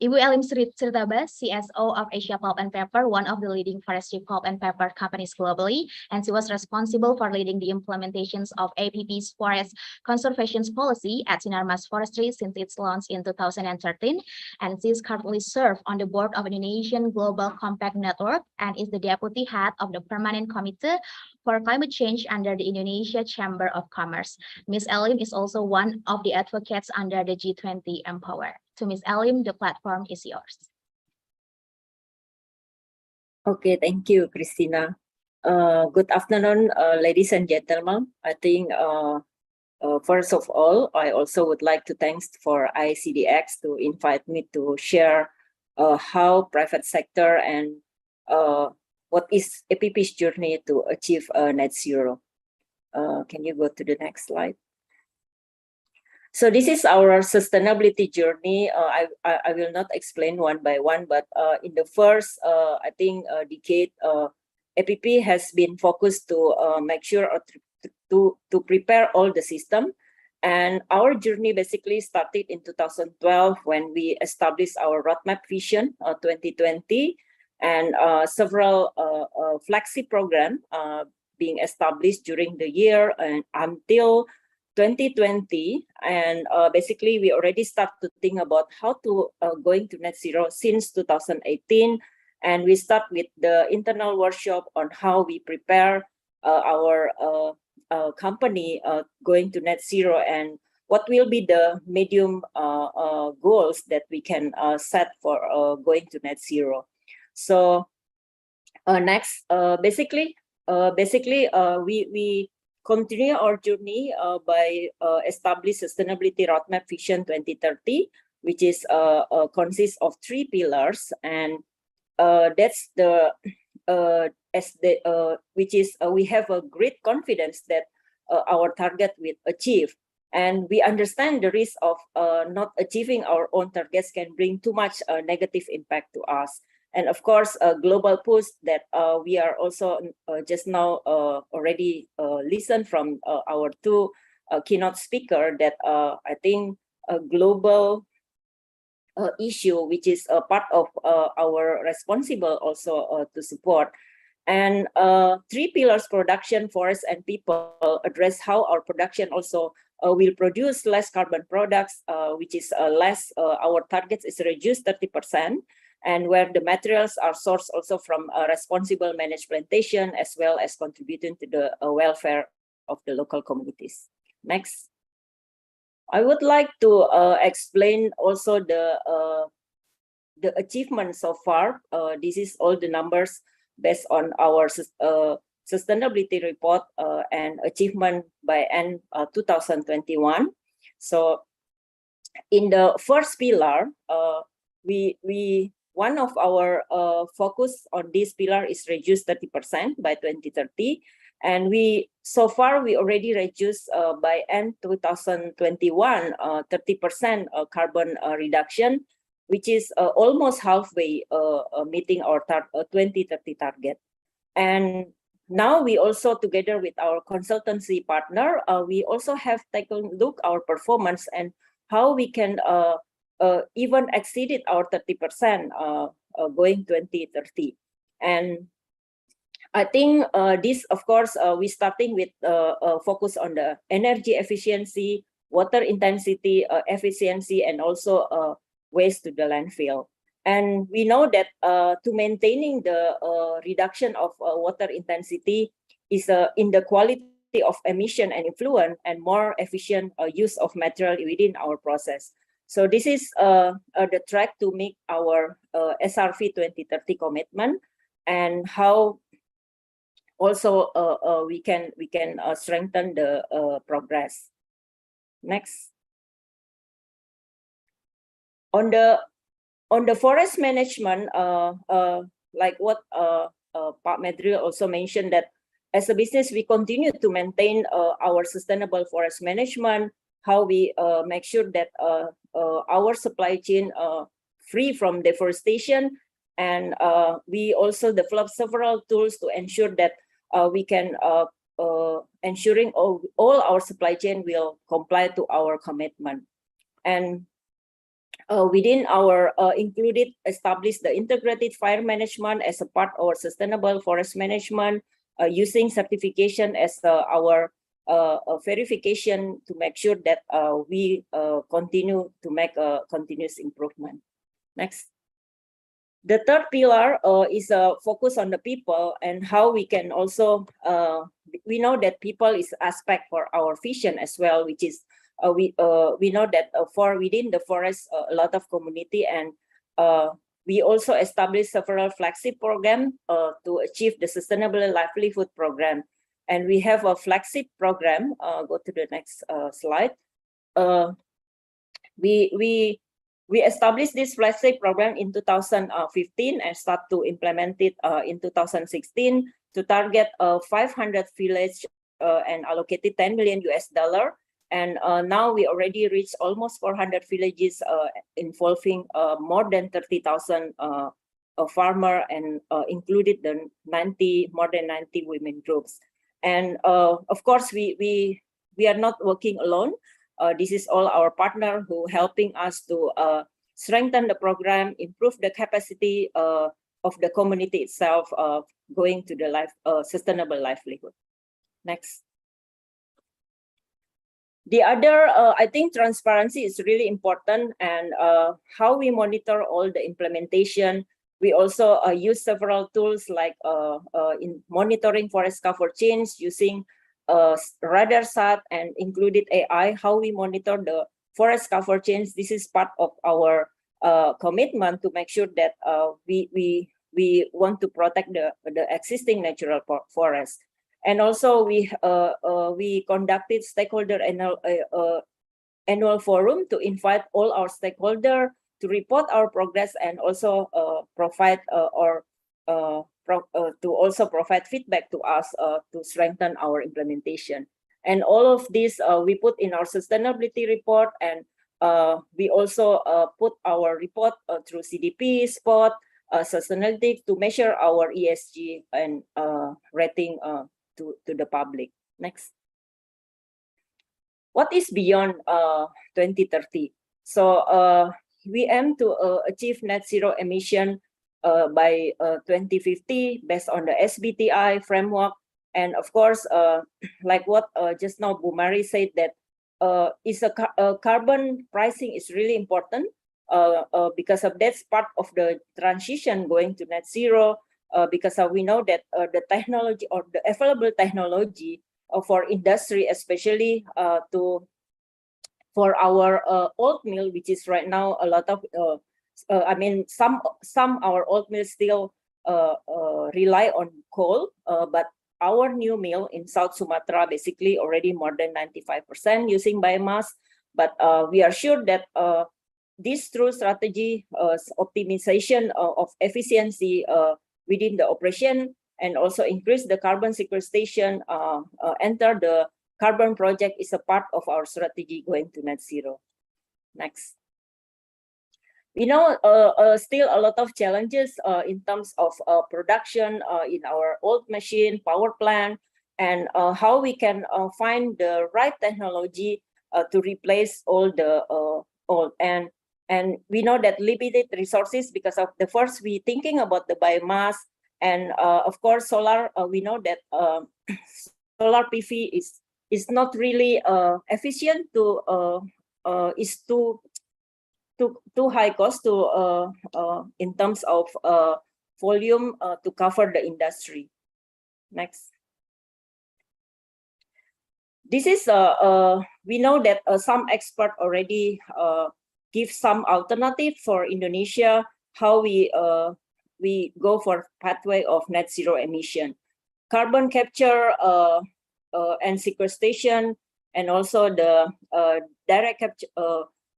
Ibu Elim Sritaba, CSO of Asia Pulp and Paper, one of the leading forestry pulp and paper companies globally, and she was responsible for leading the implementations of APP's forest conservation policy at Sinarmas Forestry since its launch in 2013, and she is currently served on the board of Indonesian Global Compact Network and is the deputy head of the Permanent Committee for Climate Change under the Indonesia Chamber of Commerce. Ms. Elim is also one of the advocates under the G20 Empower. To Ms. Elim, the platform is yours. Okay, thank you, Christina. Good afternoon, ladies and gentlemen. I think first of all, I also would like to thank for ICDX to invite me to share how private sector and what is APP's journey to achieve net zero. Can you go to the next slide? So this is our sustainability journey. I will not explain one by one, but in the first, I think, decade, APP has been focused to make sure to prepare all the system. And our journey basically started in 2012 when we established our roadmap vision 2020, and several flagship program being established during the year and until 2020. And basically we already start to think about how to going to net zero since 2018. And we start with the internal workshop on how we prepare our company going to net zero and what will be the medium goals that we can set for going to net zero. So next, basically we continue our journey by establish Sustainability Roadmap Vision 2030, which is consists of 3 pillars, and that's the which is we have a great confidence that our target will achieve, and we understand the risk of not achieving our own targets can bring too much negative impact to us. And of course, a global push that we are also just now already listened from our 2 keynote speaker that I think a global issue, which is a part of our responsible also to support. And 3 pillars, production, forest, and people, address how our production also will produce less carbon products, which is less, our targets is reduced 30%, and where the materials are sourced also from responsible managed plantation, as well as contributing to the welfare of the local communities. Next. I would like to explain also the achievement so far. This is all the numbers based on our sustainability report and achievement by end 2021. So in the first pillar, one of our focus on this pillar is reduce 30% by 2030. And so far we already reduced by end 2021 30% carbon reduction, which is almost halfway meeting our 2030 target. And now we also, together with our consultancy partner, we also have taken a look our performance and how we can even exceeded our 30% going 2030. And I think this, of course, we starting with focus on the energy efficiency, water intensity efficiency, and also waste to the landfill. And we know that to maintaining the reduction of water intensity is in the quality of emission and effluent and more efficient use of material within our process. So this is the track to make our SRV 2030 commitment, and how also we can strengthen the progress. Next. On the forest management, like what Pak Medril also mentioned, that as a business we continue to maintain our sustainable forest management, how we make sure that our supply chain free from deforestation, and we also develop several tools to ensure that we can ensuring all our supply chain will comply to our commitment. And within our included establish the integrated fire management as a part of our sustainable forest management, using certification as our verification to make sure that we continue to make a continuous improvement. Next. The third pillar is a focus on the people and how we can also, we know that people is aspect for our vision as well, which is we know that for within the forest a lot of community, and we also established several flagship program to achieve the sustainable livelihood program. And we have a flagship program, go to the next slide. We established this flagship program in 2015 and start to implement it in 2016 to target 500 villages and allocated $10 million. And now we already reached almost 400 villages involving more than 30,000 farmer and included the more than 90 women groups. And of course, we are not working alone. This is all our partner who helping us to strengthen the program, improve the capacity of the community itself, going to the sustainable livelihood. Next. The other, I think transparency is really important, and how we monitor all the implementation. We also use several tools like in monitoring forest cover change using radar sat and included AI, how we monitor the forest cover change. This is part of our commitment to make sure that we want to protect the existing natural forest. And also we conducted stakeholder annual forum to invite all our stakeholders to report our progress and also provide to also provide feedback to us to strengthen our implementation. And all of this we put in our sustainability report, and we also put our report through CDP, SPOT, Sustainalytics to measure our ESG and rating to the public. Next. What is beyond 2030? So we aim to achieve net zero emission by 2050 based on the SBTi framework. And of course, like what just now Bu Mari said, that carbon pricing is really important because of that's part of the transition going to net zero. Because we know that the technology or the available technology for industry, especially for our old mill, which is right now a lot of, I mean, some our old mills still rely on coal, but our new mill in South Sumatra basically already more than 95% using biomass. But we are sure that this through strategy optimization of efficiency within the operation and also increase the carbon sequestration, enter the carbon project is a part of our strategy going to net zero. Next. We know still a lot of challenges in terms of production in our old machine, power plant, and how we can find the right technology to replace all the old. And we know that limited resources because of the first we thinking about the biomass and of course solar. We know that solar PV is not really efficient is too high cost to in terms of volume to cover the industry. Next. This is we know that some expert already give some alternative for Indonesia how we go for pathway of net zero emission, carbon capture and sequestration, and also the direct capture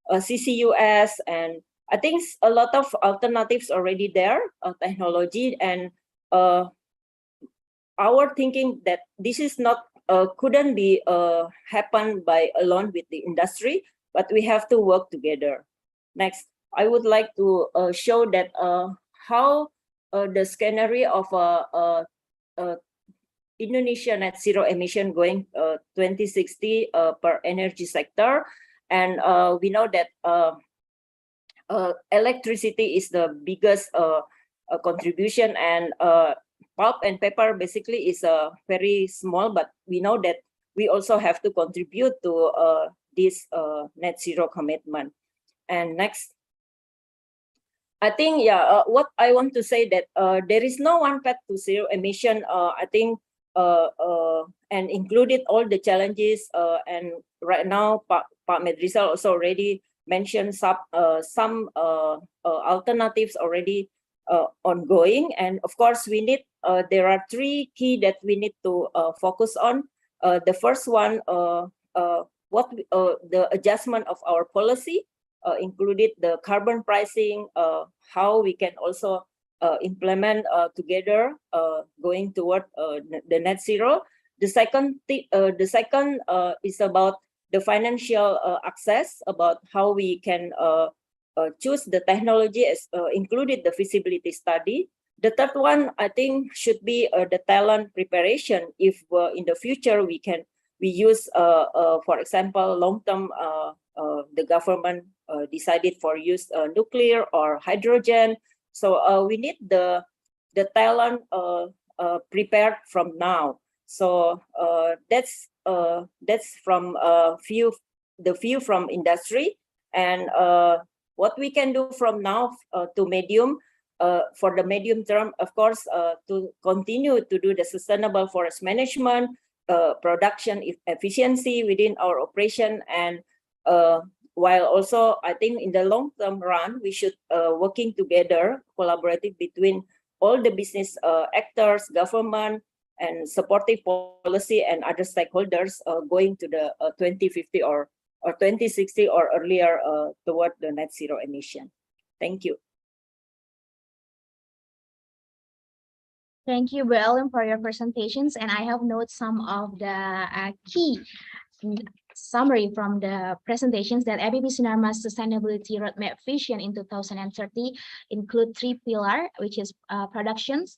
CCUS, and I think a lot of alternatives already there technology, and our thinking that this is not couldn't be happen by alone with the industry, but we have to work together. Next, I would like to show that how the scenario of Indonesia net zero emission going 2060 per energy sector, and we know that electricity is the biggest contribution, and pulp and paper basically is very small, but we know that we also have to contribute to this net zero commitment. And next, I think, yeah, what I want to say that there is no one path to zero emission. I think and included all the challenges, and right now Pak Medrizal also already mentioned some alternatives already ongoing, and of course we need there are three key that we need to focus on. The first one, the adjustment of our policy, included the carbon pricing, how we can also implement together going toward the net zero. The second is about the financial access, about how we can choose the technology as included the feasibility study. The third one, I think, should be the talent preparation. If in the future we use, for example, long-term, the government decided for use nuclear or hydrogen. So we need the talent prepared from now. So that's from the view from industry, and what we can do from now to medium. For the medium term, of course, to continue to do the sustainable forest management, production efficiency within our operation, and while also I think in the long term run, we should working together, collaborative between all the business actors, government, and supportive policy and other stakeholders going to the 2050 or 2060 or earlier toward the net zero emission. Thank you. Thank you, Ellen, for your presentations. And I have noted some of the key summary from the presentations that IPPU Sinarmas Sustainability Roadmap Vision in 2030 include 3 pillars, which is productions,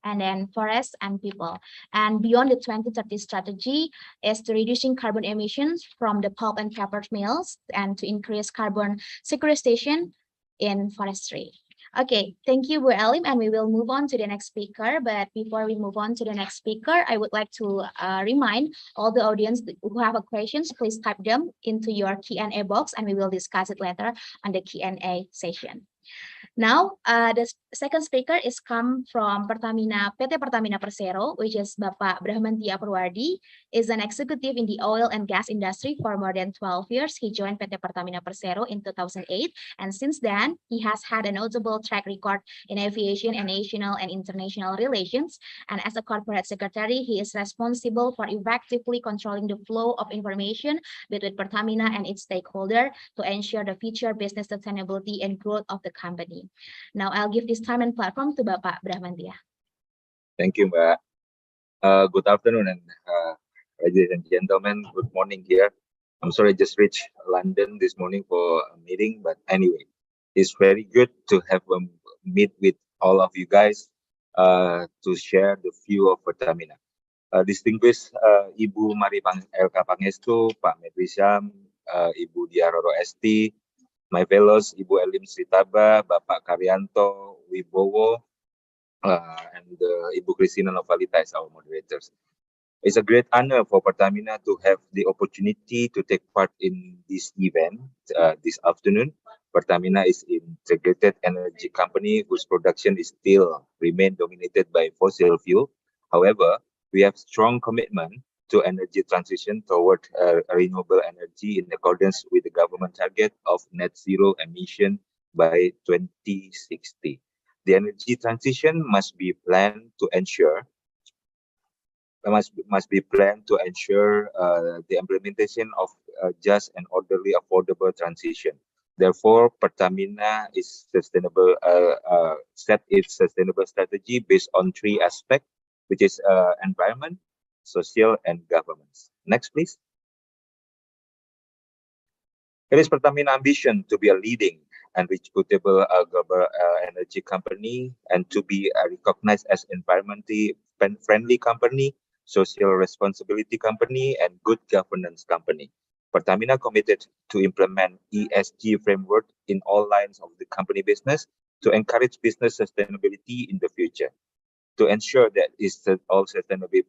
and then forests and people. And beyond the 2030 strategy is to reducing carbon emissions from the pulp and paper mills and to increase carbon sequestration in forestry. Okay, thank you, Bu Elim, and we will move on to the next speaker. But before we move on to the next speaker, I would like to remind all the audience who have questions, please type them into your Q&A box, and we will discuss it later on the Q&A session. Now, the second speaker is come from PT Pertamina Persero, which is Bapak Brahmantia Purwadi, is an executive in the oil and gas industry for more than 12 years. He joined PT Pertamina Persero in 2008, and since then, he has had a notable track record in aviation and national and international relations. And as a corporate secretary, he is responsible for effectively controlling the flow of information between Pertamina and its stakeholder to ensure the future business sustainability and growth of the company. Now I'll give this time and platform to Bapak Brahmantia. Thank you, Mbak. Good afternoon, and ladies and gentlemen, good morning here. I'm sorry I just reached London this morning for a meeting, but anyway, it's very good to have a meet with all of you guys to share the view of Pertamina. Distinguished Ibu Mari LK Pangestu, Pak Medrisam, Ibu Diah Roro Esti, my fellows, Ibu Elim Sritaba, Bapak Karyanto Wibowo, and Ibu Christina Novalita as our moderators. It's a great honor for Pertamina to have the opportunity to take part in this event this afternoon. Pertamina is an integrated energy company whose production is still remain dominated by fossil fuel. However, we have strong commitment to energy transition toward renewable energy in accordance with the government target of net zero emission by 2060. The energy transition must be planned to ensure the implementation of just and orderly, affordable transition. Therefore, Pertamina is sustainable set its sustainable strategy based on 3 aspects, which is environment, social, and governance. Next, please. It is Pertamina ambition to be a leading and reputable global energy company and to be recognized as environmentally friendly company, social responsibility company, and good governance company. Pertamina committed to implement ESG framework in all lines of the company business to encourage business sustainability in the future. To ensure that all sustainability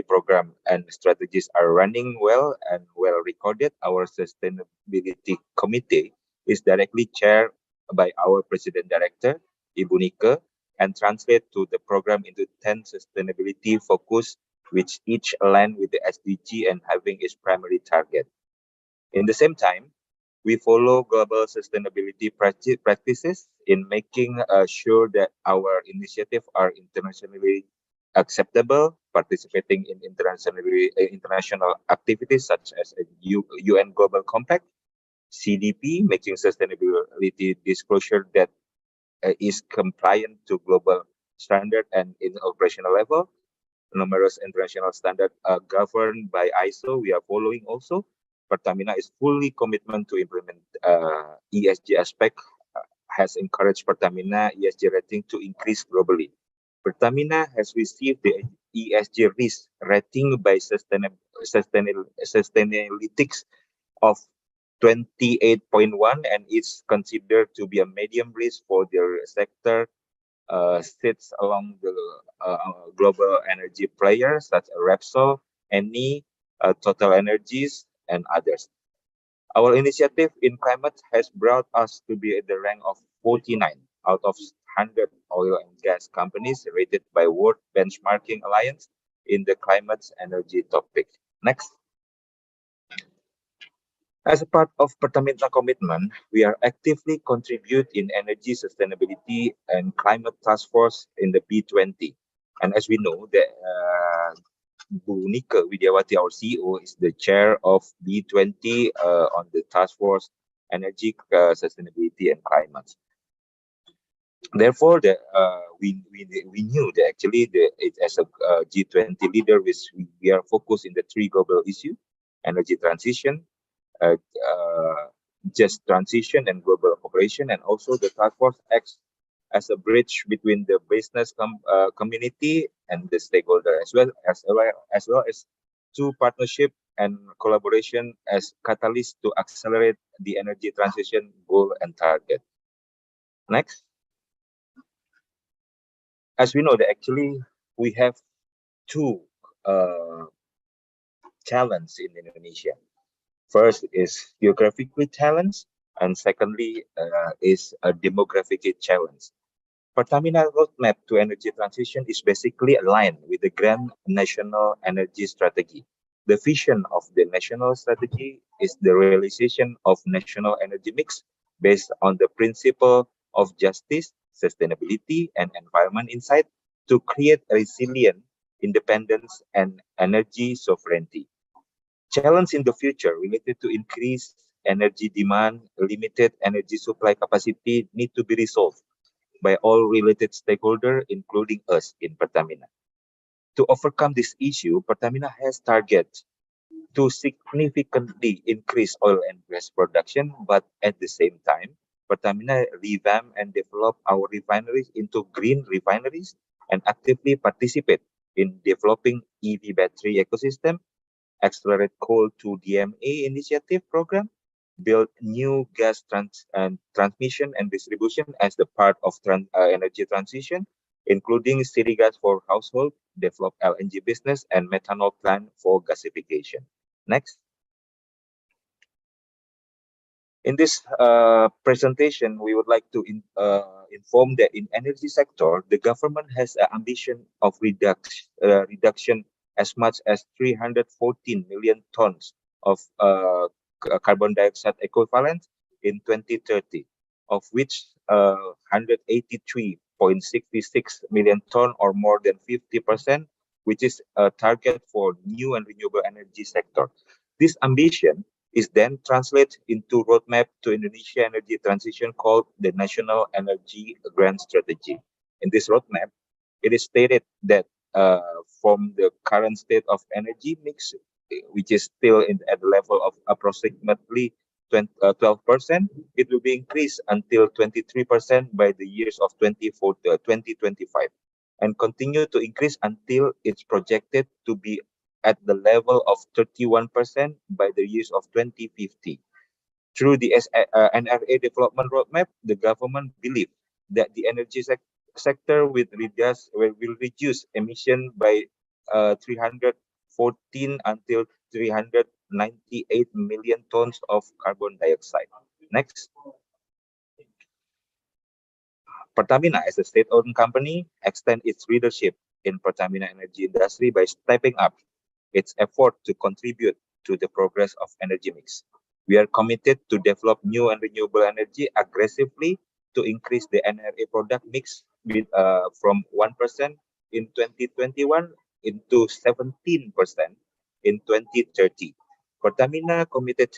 program and strategies are running well and well recorded, our sustainability committee is directly chaired by our president director, Ibu Nika, and translate to the program into 10 sustainability focus, which each align with the SDG and having its primary target. In the same time, we follow global sustainability practices in making sure that our initiatives are internationally acceptable, participating in international activities such as UN Global Compact, CDP, making sustainability disclosure that is compliant to global standard and in operational level. Numerous international standards governed by ISO we are following also. Pertamina is fully commitment to implement ESG aspect, has encouraged Pertamina ESG rating to increase globally. Pertamina has received the ESG risk rating by Sustainalytics of 28.1 and is considered to be a medium risk for their sector. Sits along the global energy players such as Repsol, Eni, Total Energies, and others. Our initiative in climate has brought us to be at the rank of 49 out of 100 oil and gas companies rated by World Benchmarking Alliance in the climate energy topic. Next. As a part of Pertamina commitment, we are actively contribute in energy sustainability and climate task force in the B20. And as we know, that Bu Nika Widiawati, our CEO, is the chair of B20 on the task force energy sustainability and climate. Therefore, we knew that actually as a G20 leader, we are focused in the three global issues: energy transition, just transition and global cooperation, and also the task force acts as a bridge between the business community and the stakeholder, as well as to partnership and collaboration as catalyst to accelerate the energy transition goal and target. Next. As we know that actually we have two challenges in Indonesia. First is geographically challenge, and secondly is a demographic challenge. Pertamina roadmap to energy transition is basically aligned with the Grand National Energy Strategy. The vision of the national strategy is the realization of national energy mix based on the principle of justice, sustainability, and environment insight to create resilient independence and energy sovereignty. Challenge in the future related to increased energy demand, limited energy supply capacity need to be resolved by all related stakeholders, including us in Pertamina. To overcome this issue, Pertamina has target to significantly increase oil and gas production, but at the same time, Pertamina revamp and develop our refineries into green refineries and actively participate in developing EV battery ecosystem, accelerate coal to DMA initiative program, build new gas transmission and distribution as the part of energy transition, including city gas for household, develop LNG business, and methanol plant for gasification. Next. In this presentation, we would like to inform that in energy sector, the government has an ambition of reduction as much as 314 million tons of carbon dioxide equivalent in 2030, of which 183.66 million ton or more than 50%, which is a target for new and renewable energy sector. This ambition is then translated into roadmap to Indonesia energy transition called the National Energy Grand Strategy. In this roadmap, it is stated that from the current state of energy mix, which is still at the level of approximately 12%, it will be increased until 23% by the years of 2025 and continue to increase until it's projected to be at the level of 31% by the years of 2050. Through the NRA development roadmap, the government believes that the energy sector will reduce emission by 314 until 398 million tons of carbon dioxide. Next. Pertamina, as a state-owned company, extends its leadership in Pertamina energy industry by stepping up its effort to contribute to the progress of energy mix. We are committed to develop new and renewable energy aggressively to increase the NRA product mix with, from 1% in 2021 into 17% in 2030. Pertamina committed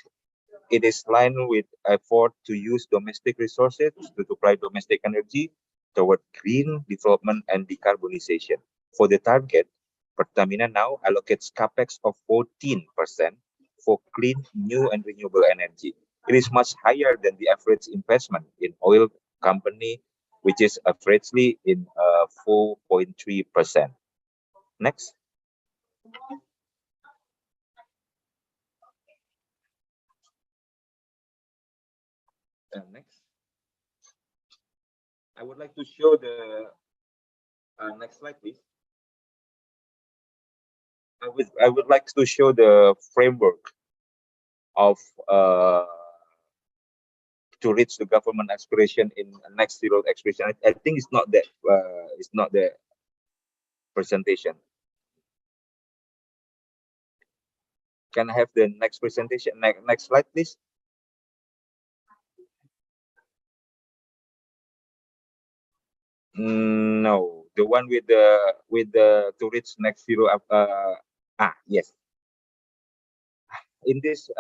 it is aligned with effort to use domestic resources to supply domestic energy toward green development and decarbonization. For the target, Pertamina now allocates capex of 14% for clean, new and renewable energy. It is much higher than the average investment in oil company, which is averagely in 4.3%. Next. Next. I would like to show the next slide, please. I would like to show the framework of to reach the government aspiration in next zero aspiration. I think it's not the presentation. Can I have the next presentation? Next slide, please. No, the one with the to reach next zero. Yes. In this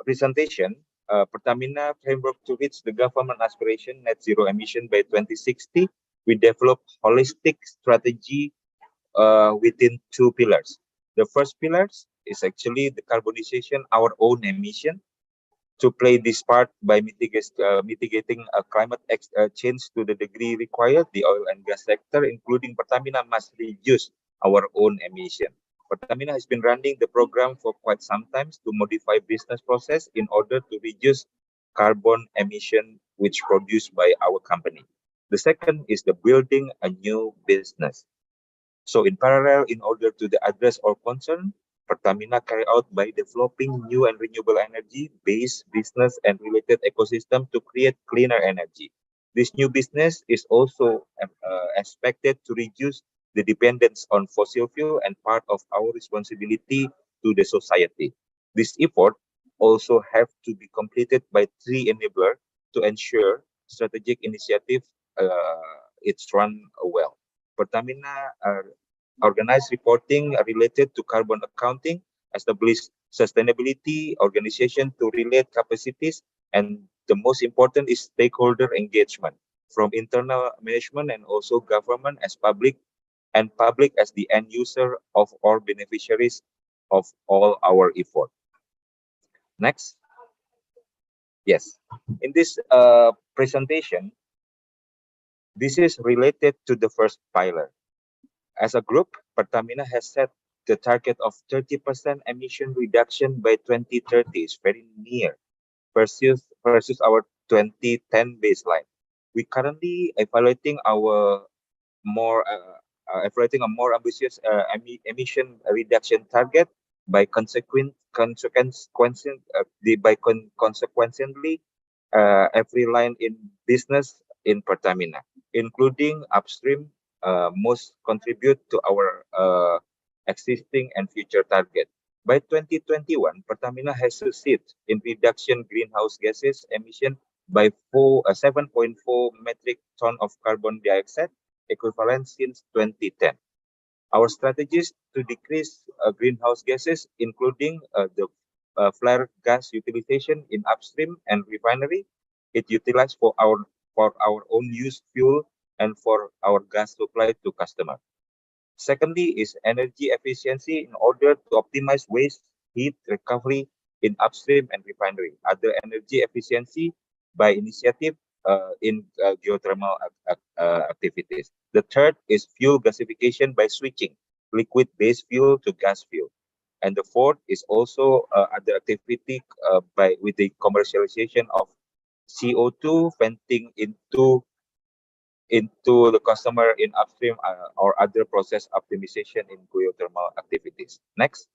presentation, Pertamina framework to reach the government aspiration net zero emission by 2060, we develop holistic strategy within two pillars. The first pillar is actually the carbonization our own emission. To play this part by mitigating climate change to the degree required, the oil and gas sector, including Pertamina, must reduce our own emission. Pertamina has been running the program for quite some time to modify business process in order to reduce carbon emission which produced by our company. The second is the building a new business. So in parallel, in order to address our concern, Pertamina carry out by developing new and renewable energy-based business and related ecosystem to create cleaner energy. This new business is also expected to reduce the dependence on fossil fuel and part of our responsibility to the society. This effort also have to be completed by three enablers to ensure strategic initiative it's run well. Pertamina organized reporting related to carbon accounting, established sustainability organization to relate capacities, and the most important is stakeholder engagement from internal management and also government as public as the end user of all beneficiaries of all our effort. Next. Yes, in this presentation, this is related to the first pillar. As a group, Pertamina has set the target of 30% emission reduction by 2030. It's very near versus our 2010 baseline. We currently evaluating a more ambitious emission reduction target by consequently every line in business in Pertamina, including upstream, most contribute to our existing and future target. By 2021, Pertamina has succeeded in reduction greenhouse gases emission by 7.4 metric ton of carbon dioxide equivalent since 2010. Our strategies to decrease greenhouse gases, including the flare gas utilization in upstream and refinery, it utilized for our own use fuel and for our gas supply to customer. Secondly is energy efficiency in order to optimize waste heat recovery in upstream and refinery. Other energy efficiency by initiative in geothermal activities. The third is fuel gasification by switching liquid-based fuel to gas fuel. And the fourth is also other activity with the commercialization of CO2 venting into the customer in upstream or other process optimization in geothermal activities. Next.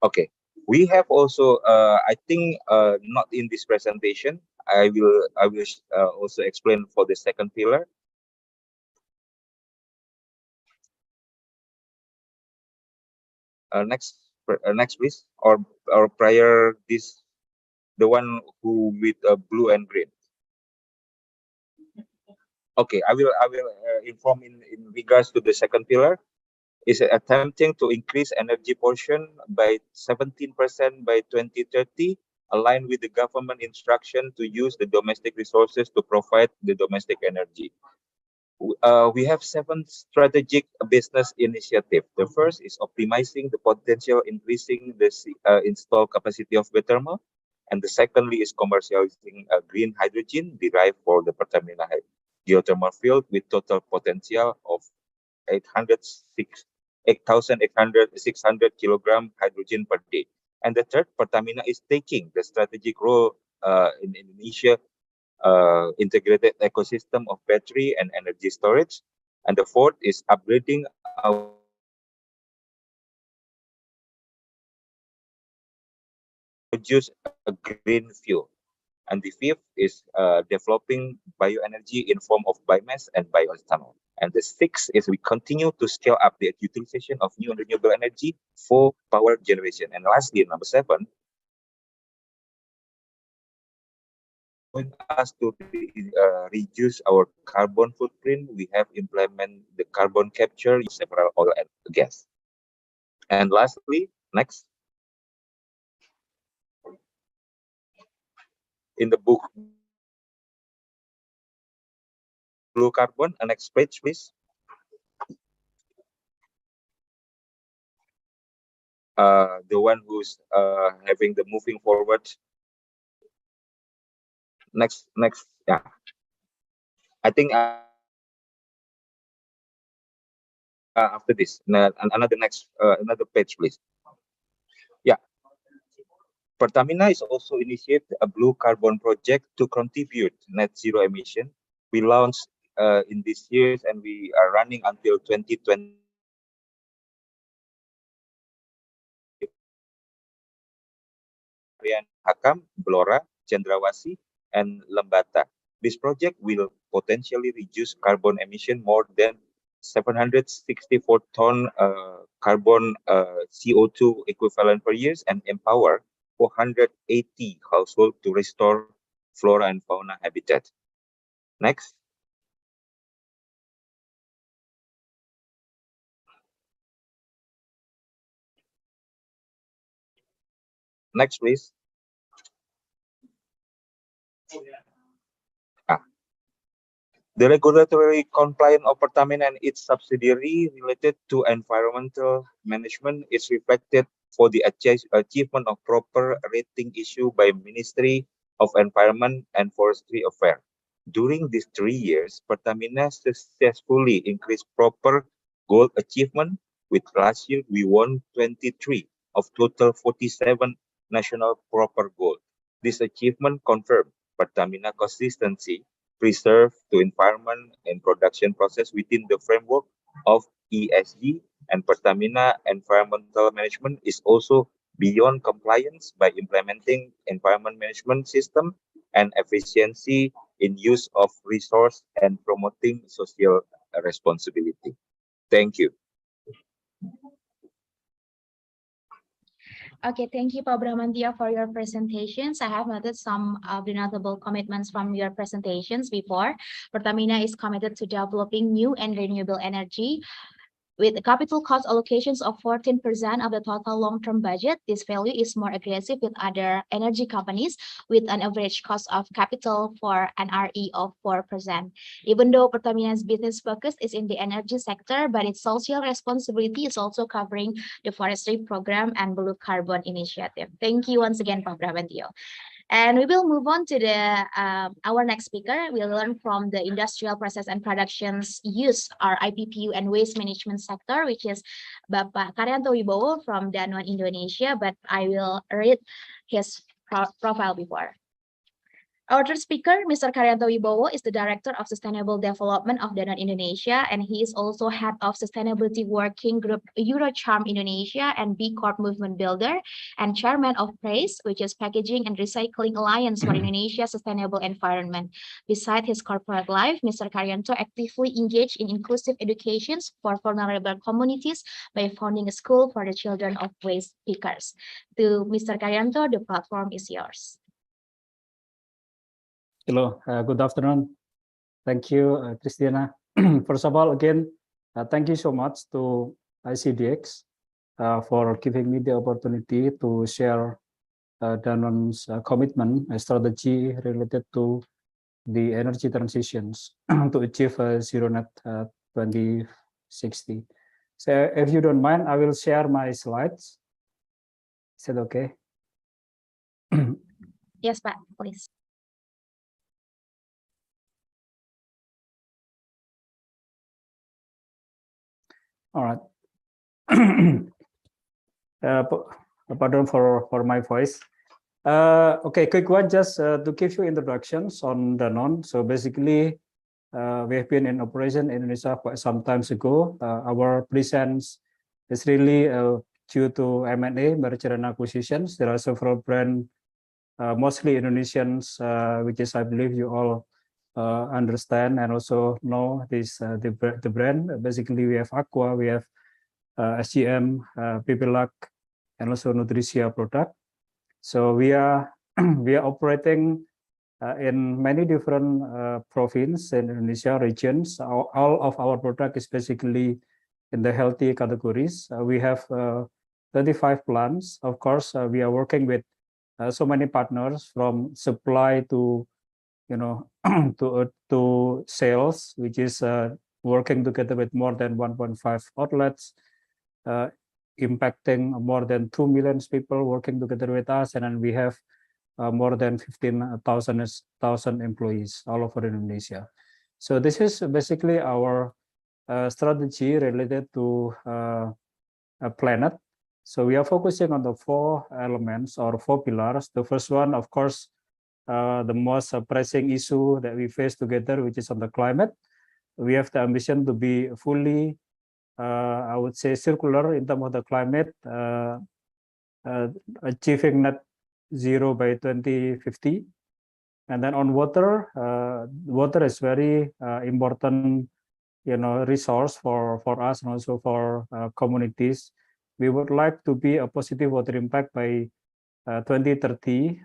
Okay, we have also, I think, not in this presentation. I will also explain for the second pillar. Next, please. Or prior this, the one who with blue and green. Okay, I will inform in regards to the second pillar. Is attempting to increase energy portion by 17% by 2030, aligned with the government instruction to use the domestic resources to provide the domestic energy. We have 7 strategic business initiatives. The first is optimizing the potential, increasing the installed capacity of geothermal. And the secondly is commercializing green hydrogen derived for the Pertamina geothermal field with total potential of 8,600 kilogram hydrogen per day. And the third, Pertamina is taking the strategic role in Indonesia integrated ecosystem of battery and energy storage. And the fourth is upgrading our produce a green fuel. And the fifth is developing bioenergy in form of biomass and bioethanol. And the sixth is we continue to scale up the utilization of new renewable energy for power generation. And lastly, number 7, going us to reduce our carbon footprint, we have implemented the carbon capture in several oil and gas. And lastly, next, in the book Blue Carbon, next page, please. The one who's having the moving forward. Next, yeah. I think after this, another page, please. Yeah. Pertamina is also initiated a blue carbon project to contribute net zero emission. We launched in this year and we are running until 2020. Hakam, Blora, Cendrawasih, and Lembata. This project will potentially reduce carbon emission more than 764 ton carbon CO2 equivalent per year and empower 480 households to restore flora and fauna habitat. Next. Next, please. The regulatory compliance of Pertamina and its subsidiary related to environmental management is reflected for the achievement of proper rating issued by Ministry of Environment and Forestry Affairs. During these 3 years, Pertamina successfully increased proper goal achievement. With last year, we won 23 of total 47 national proper goals. This achievement confirmed Pertamina consistency preserve to environment and production process within the framework of ESG, and Pertamina environmental management is also beyond compliance by implementing environment management system and efficiency in use of resource and promoting social responsibility. Thank you. Okay, thank you, Pak Bramantia, for your presentations. I have noted some of the notable commitments from your presentations before. Pertamina is committed to developing new and renewable energy. With capital cost allocations of 14% of the total long-term budget, this value is more aggressive with other energy companies with an average cost of capital for an RE of 4%. Even though Pertamina's business focus is in the energy sector, but its social responsibility is also covering the forestry program and blue carbon initiative. Thank you once again, Pak Bramantia. And we will move on to the our next speaker. We'll learn from the industrial process and productions use, our IPPU and waste management sector, which is Bapak Karyanto Wibowo from Danone Indonesia, but I will read his profile before. Our third speaker, Mr. Karyanto Wibowo, is the Director of Sustainable Development of Danone Indonesia, and he is also Head of Sustainability Working Group Eurocharm Indonesia and B Corp Movement Builder, and Chairman of PRAISE, which is Packaging and Recycling Alliance for Indonesia's Sustainable Environment. Beside his corporate life, Mr. Karyanto actively engaged in inclusive educations for vulnerable communities by founding a school for the children of waste pickers. To Mr. Karyanto, the platform is yours. Hello, good afternoon. Thank you, Christina. First of all, again, thank you so much to ICDX for giving me the opportunity to share Danone's commitment, strategy related to the energy transitions to achieve zero net 2060. So if you don't mind, I will share my slides. Is that okay? Yes, Pak, please. All right. Pardon for my voice. Okay, quick one, just to give you introductions on Danone. So basically, we have been in operation in Indonesia quite some time ago. Our presence is really due to M&A, merger and acquisitions. There are several brands, mostly Indonesians, which is, I believe you all understand and also know this the brand. Basically, we have Aqua, we have SGM, Pipilak, and also Nutricia product. So we are operating in many different provinces in Indonesia regions. All of our product is basically in the healthy categories. We have 35 plants. Of course, we are working with so many partners from supply to to sales, which is working together with more than 1.5 outlets, impacting more than 2 million people working together with us, and then we have more than 15,000 employees all over Indonesia. So this is basically our strategy related to a planet. So we are focusing on the 4 elements or 4 pillars. The first one, of course, the most pressing issue that we face together, which is on the climate. We have the ambition to be fully, I would say, circular in terms of the climate, achieving net zero by 2050. And then on water, water is very important, resource for us and also for communities. We would like to be a positive water impact by 2030,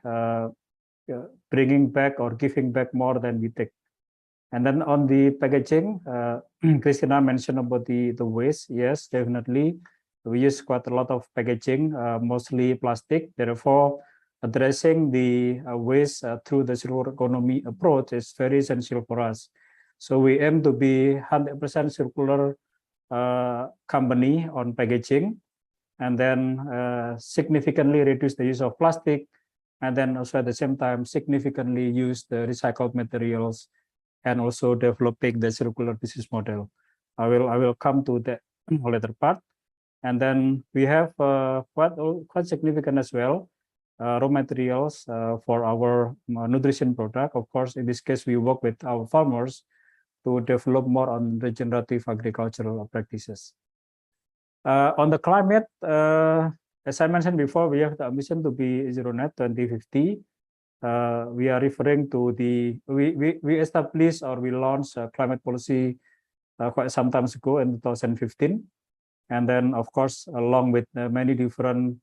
bringing back or giving back more than we take. And then on the packaging, Christina mentioned about the waste. Yes, definitely. We use quite a lot of packaging, mostly plastic. Therefore, addressing the waste through the circular economy approach is very essential for us. So we aim to be 100% circular company on packaging, and then significantly reduce the use of plastic, and then also at the same time significantly use the recycled materials, and also developing the circular business model. I will come to that later part. And then we have quite significant as well raw materials for our nutrition product. Of course, in this case, we work with our farmers to develop more on regenerative agricultural practices. On the climate, as I mentioned before, we have the ambition to be zero net 2050. We are referring to we established or we launched a climate policy quite some time ago in 2015. And then, of course, along with many different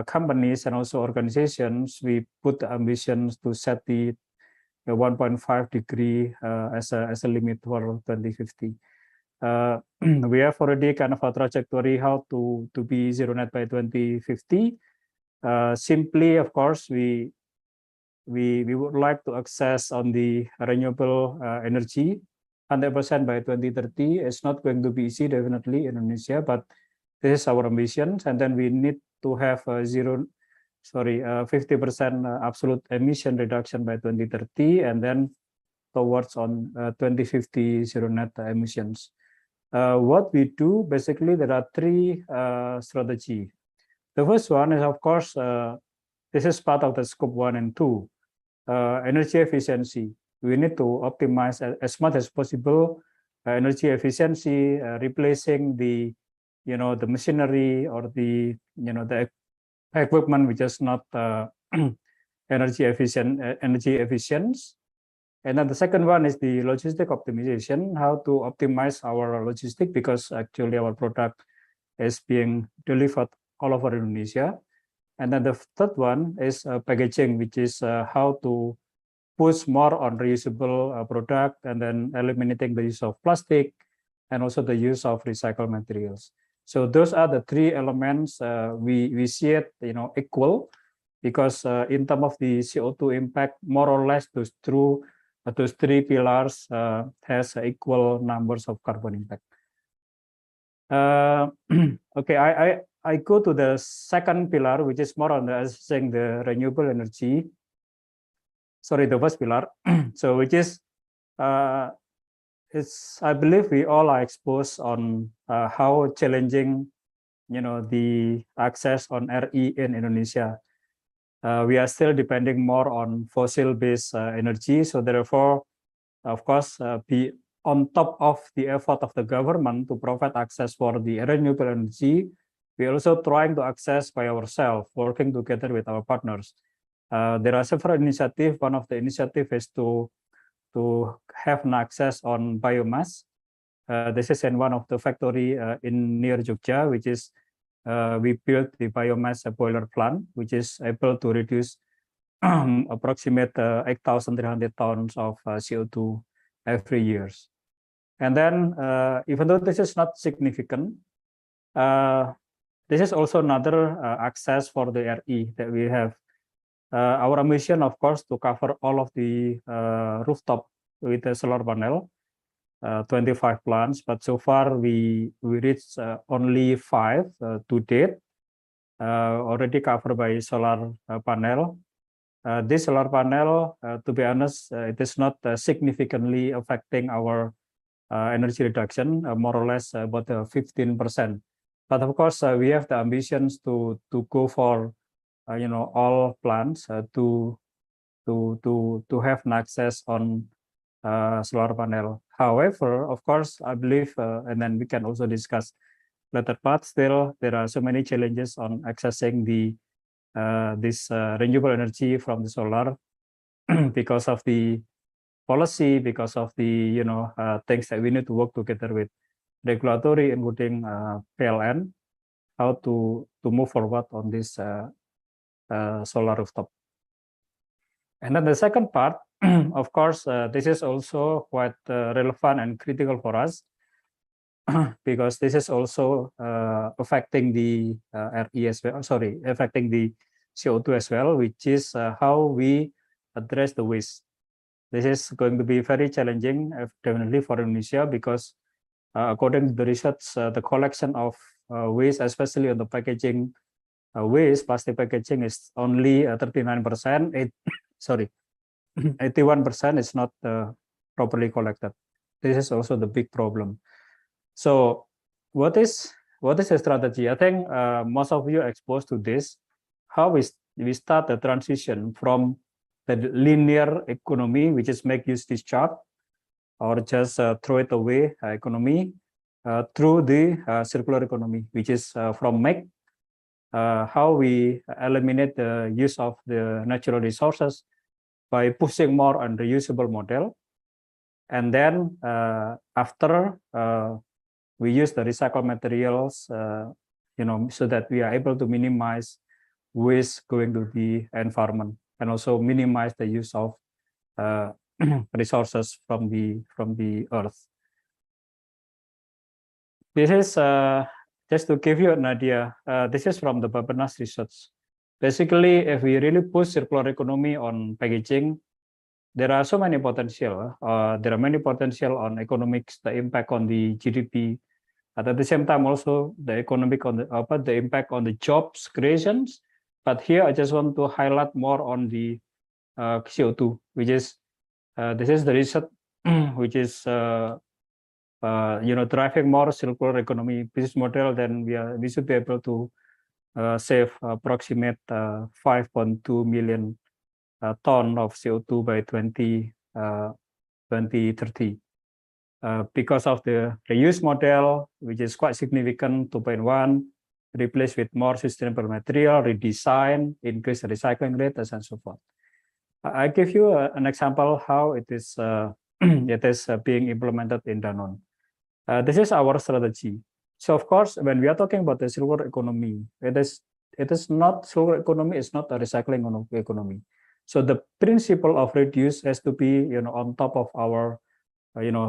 companies and also organizations, we put the ambitions to set the 1.5 degree as a limit for 2050. We have already kind of a trajectory how to be zero net by 2050. Simply, of course, we would like to access on the renewable energy 100% by 2030. It's not going to be easy, definitely, in Indonesia, but this is our ambitions. And then we need to have 50% absolute emission reduction by 2030, and then towards on 2050 zero net emissions. What we do, basically, there are 3 strategies. The first one is, of course, this is part of the scope 1 and 2, energy efficiency. We need to optimize as much as possible energy efficiency, replacing the machinery or the equipment which is not energy efficient. And then the second one is the logistic optimization, how to optimize our logistic, because actually our product is being delivered all over Indonesia. And then the third one is packaging, which is how to push more on reusable product, and then eliminating the use of plastic and also the use of recycled materials. So those are the 3 elements. We see it equal, because in terms of the CO2 impact, more or less those 2 those three pillars has equal numbers of carbon impact. Okay, I go to the second pillar, which is more on assessing the renewable energy. Sorry, the first pillar. So which is I believe we all are exposed on how challenging, the access on RE in Indonesia. We are still depending more on fossil-based energy. So therefore, of course, be on top of the effort of the government to provide access for the renewable energy, we are also trying to access by ourselves, working together with our partners. There are several initiatives. One of the initiatives is to have an access on biomass. This is in one of the factory in near Jogja, which is we built the biomass boiler plant, which is able to reduce approximate 8,300 tons of CO2 every year. And then, even though this is not significant, this is also another access for the RE that we have. Our ambition, of course, to cover all of the rooftop with a solar panel, 25 plants, but so far we reached only 5 to date, already covered by solar panel. This solar panel, to be honest, it is not significantly affecting our energy reduction, more or less about 15%. But of course, we have the ambitions to go for all plants to have an access on solar panel. However, of course, I believe, and then we can also discuss later part. Still, there are so many challenges on accessing the this renewable energy from the solar because of the policy, because of the things that we need to work together with regulatory, including PLN, how to move forward on this solar rooftop. And then the second part, of course, this is also quite relevant and critical for us because this is also affecting the RE as well. Sorry, affecting the CO2 as well, which is how we address the waste. This is going to be very challenging, definitely for Indonesia, because according to the research, the collection of waste, especially on the packaging waste, plastic packaging, is only 39%. Sorry, 81% is not properly collected. This is also the big problem. So, what is the strategy? I think most of you are exposed to this. How we start the transition from the linear economy, which is make use discharge, or just throw it away economy, through the circular economy, which is from make, how we eliminate the use of the natural resources by pushing more on reusable model. And then after we use the recycled materials, so that we are able to minimize waste going to the environment, and also minimize the use of resources from the earth. This is just to give you an idea. This is from the Bapenas research. Basically, if we really push circular economy on packaging, there are so many potential. There are many potential on economics, the impact on the GDP, but at the same time also the economic on the impact on the jobs creations. But here I just want to highlight more on the CO2, which is this is the research which is driving more circular economy business model. Then we should be able to save approximate 5.2 million ton of CO2 by 2030 because of the reuse model, which is quite significant, 2.1, replace with more sustainable material, redesign, increase the recycling rate, and so forth. I give you an example how it is being implemented in Danone. This is our strategy. So of course, when we are talking about the circular economy, it is not circular economy is not a recycling economy. So the principle of reduce has to be on top of our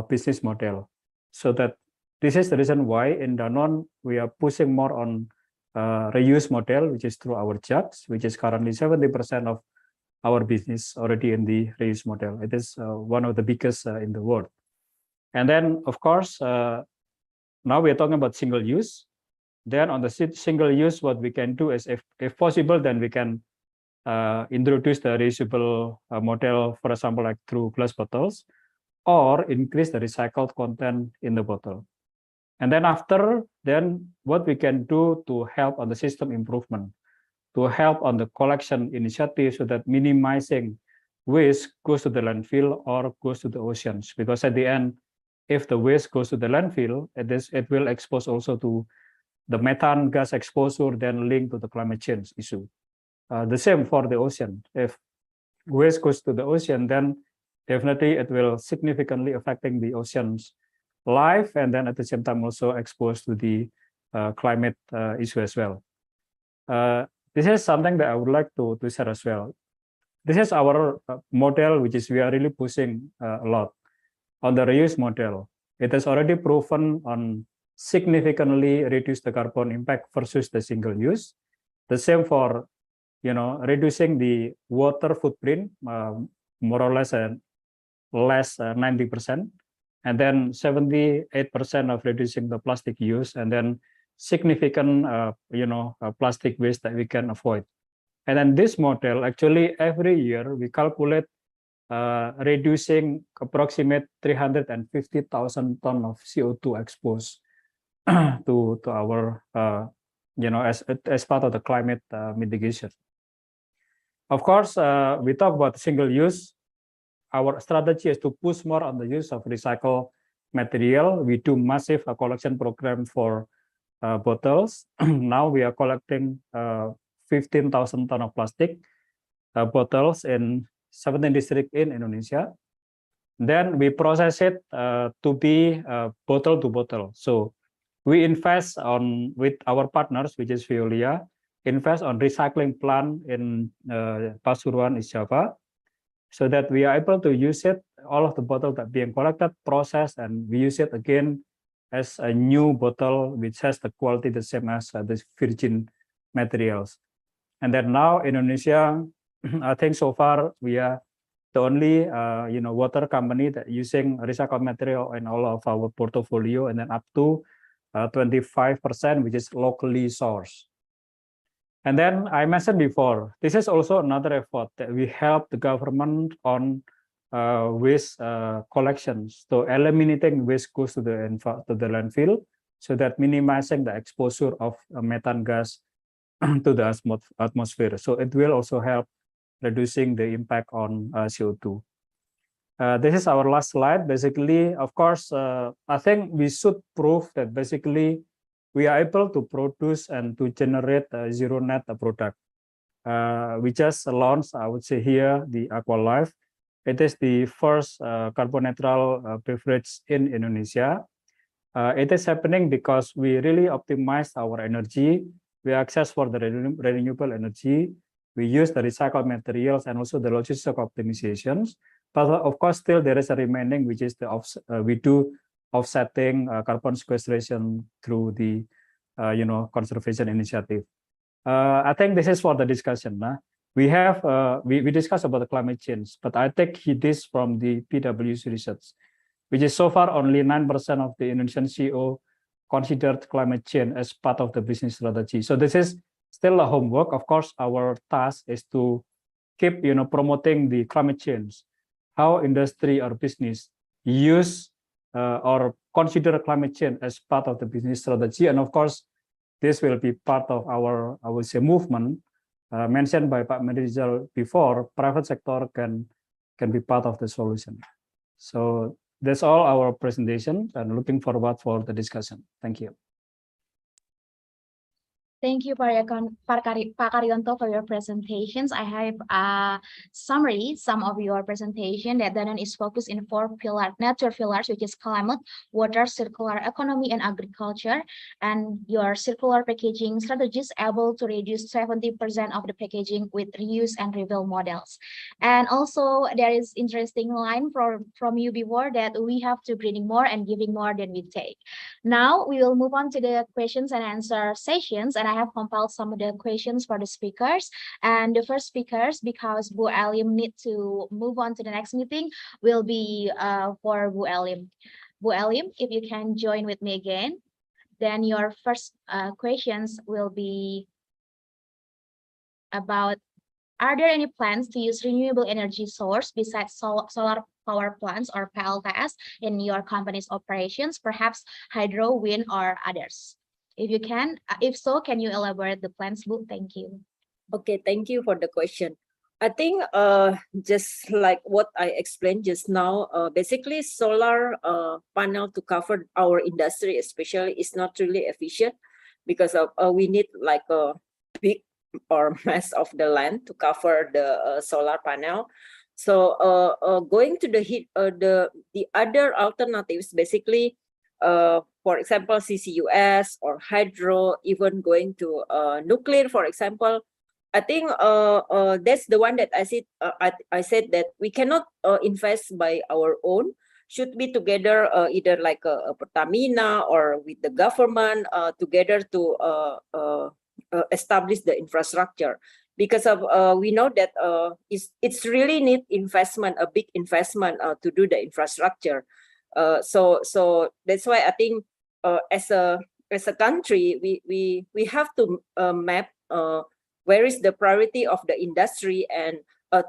business model. So that this is the reason why in Danone we are pushing more on reuse model, which is through our jugs, which is currently 70% of our business already in the reuse model. It is one of the biggest in the world. And then, of course, now we are talking about single use. Then on the single use, what we can do is, if possible, then we can introduce the reusable model, for example, like through glass bottles, or increase the recycled content in the bottle. And then after, then what we can do to help on the system improvement, to help on the collection initiative, so that minimizing waste goes to the landfill or goes to the oceans. Because at the end, if the waste goes to the landfill, it will expose also to the methane gas exposure, then linked to the climate change issue. The same for the ocean. If waste goes to the ocean, then definitely it will significantly affecting the ocean's life, and then at the same time also exposed to the climate issue as well. This is something that I would like to share as well. This is our model, which is we are really pushing a lot on the reuse model. It has already proven on significantly reduce the carbon impact versus the single use. The same for reducing the water footprint, more or less less 90%, and then 78% of reducing the plastic use, and then significant plastic waste that we can avoid. And then this model, actually every year we calculate reducing approximate 350,000 tons of CO2 exposed to our as part of the climate mitigation. Of course, we talk about single use. Our strategy is to push more on the use of recycled material. We do massive collection program for bottles. Now we are collecting 15,000 tons of plastic bottles in 17 districts in Indonesia. Then we process it to be bottle to bottle. So we invest on with our partners, which is Veolia, invest on recycling plant in Pasuruan, East Java, so that we are able to use it, all of the bottles that being collected, processed, and we use it again as a new bottle, which has the quality the same as the virgin materials. And then now Indonesia, I think so far we are the only water company that using recycled material in all of our portfolio, and then up to 25%, which is locally sourced. And then I mentioned before, this is also another effort that we help the government on waste collections. So eliminating waste goes to the landfill, so that minimizing the exposure of methane gas to the atmosphere. So it will also help reducing the impact on CO2. This is our last slide. Basically, of course, I think we should prove that basically we are able to produce and to generate a zero net product. We just launched, I would say here, the Aqua Life. It is the first carbon neutral beverage in Indonesia. It is happening because we really optimized our energy. We access for the renewable energy. We use the recycled materials and also the logistic optimizations. But of course, still there is a remaining, which is the we do offsetting carbon sequestration through the conservation initiative. I think this is for the discussion. We have we discussed about the climate change, but I take this from the PwC research, which is so far only 9% of the Indonesian CEO considered climate change as part of the business strategy. So this is still a homework. Of course, our task is to keep promoting the climate change, how industry or business use or consider climate change as part of the business strategy. And of course, this will be part of our, I would say, movement mentioned by Pak Medrizal before. Private sector can be part of the solution. So that's all our presentation, and looking forward for the discussion. Thank you. Thank you, Pak Karyanto, for your presentations. I have a summary, some of your presentation that then is focused in 4 nature pillars, which is climate, water, circular economy, and agriculture. And your circular packaging strategies able to reduce 70% of the packaging with reuse and refill models. And also there is interesting line from you before that we have to breeding more and giving more than we take. Now we will move on to the questions and answer sessions, and I have compiled some of the questions for the speakers. And the first speakers, because Bu Alim need to move on to the next meeting, will be for Bu Alim. Bu Alim, if you can join with me again, then your first questions will be about, are there any plans to use renewable energy source besides solar power plants or PLTS in your company's operations, perhaps hydro, wind, or others? If you can, if so, can you elaborate the plans, Bu? Thank you. Okay, thank you for the question. I think just like what I explained just now, basically solar panel to cover our industry especially is not really efficient because of we need like a big or mass of the land to cover the solar panel. So going to the the other alternatives, basically, for example, CCUS or hydro, even going to nuclear, for example. I think that's the one that I said. I said that we cannot invest by our own. Should be together, either like a Pertamina or with the government together to establish the infrastructure. Because of we know that it's really need investment, a big investment to do the infrastructure. So that's why I think as a country we have to map where is the priority of the industry, and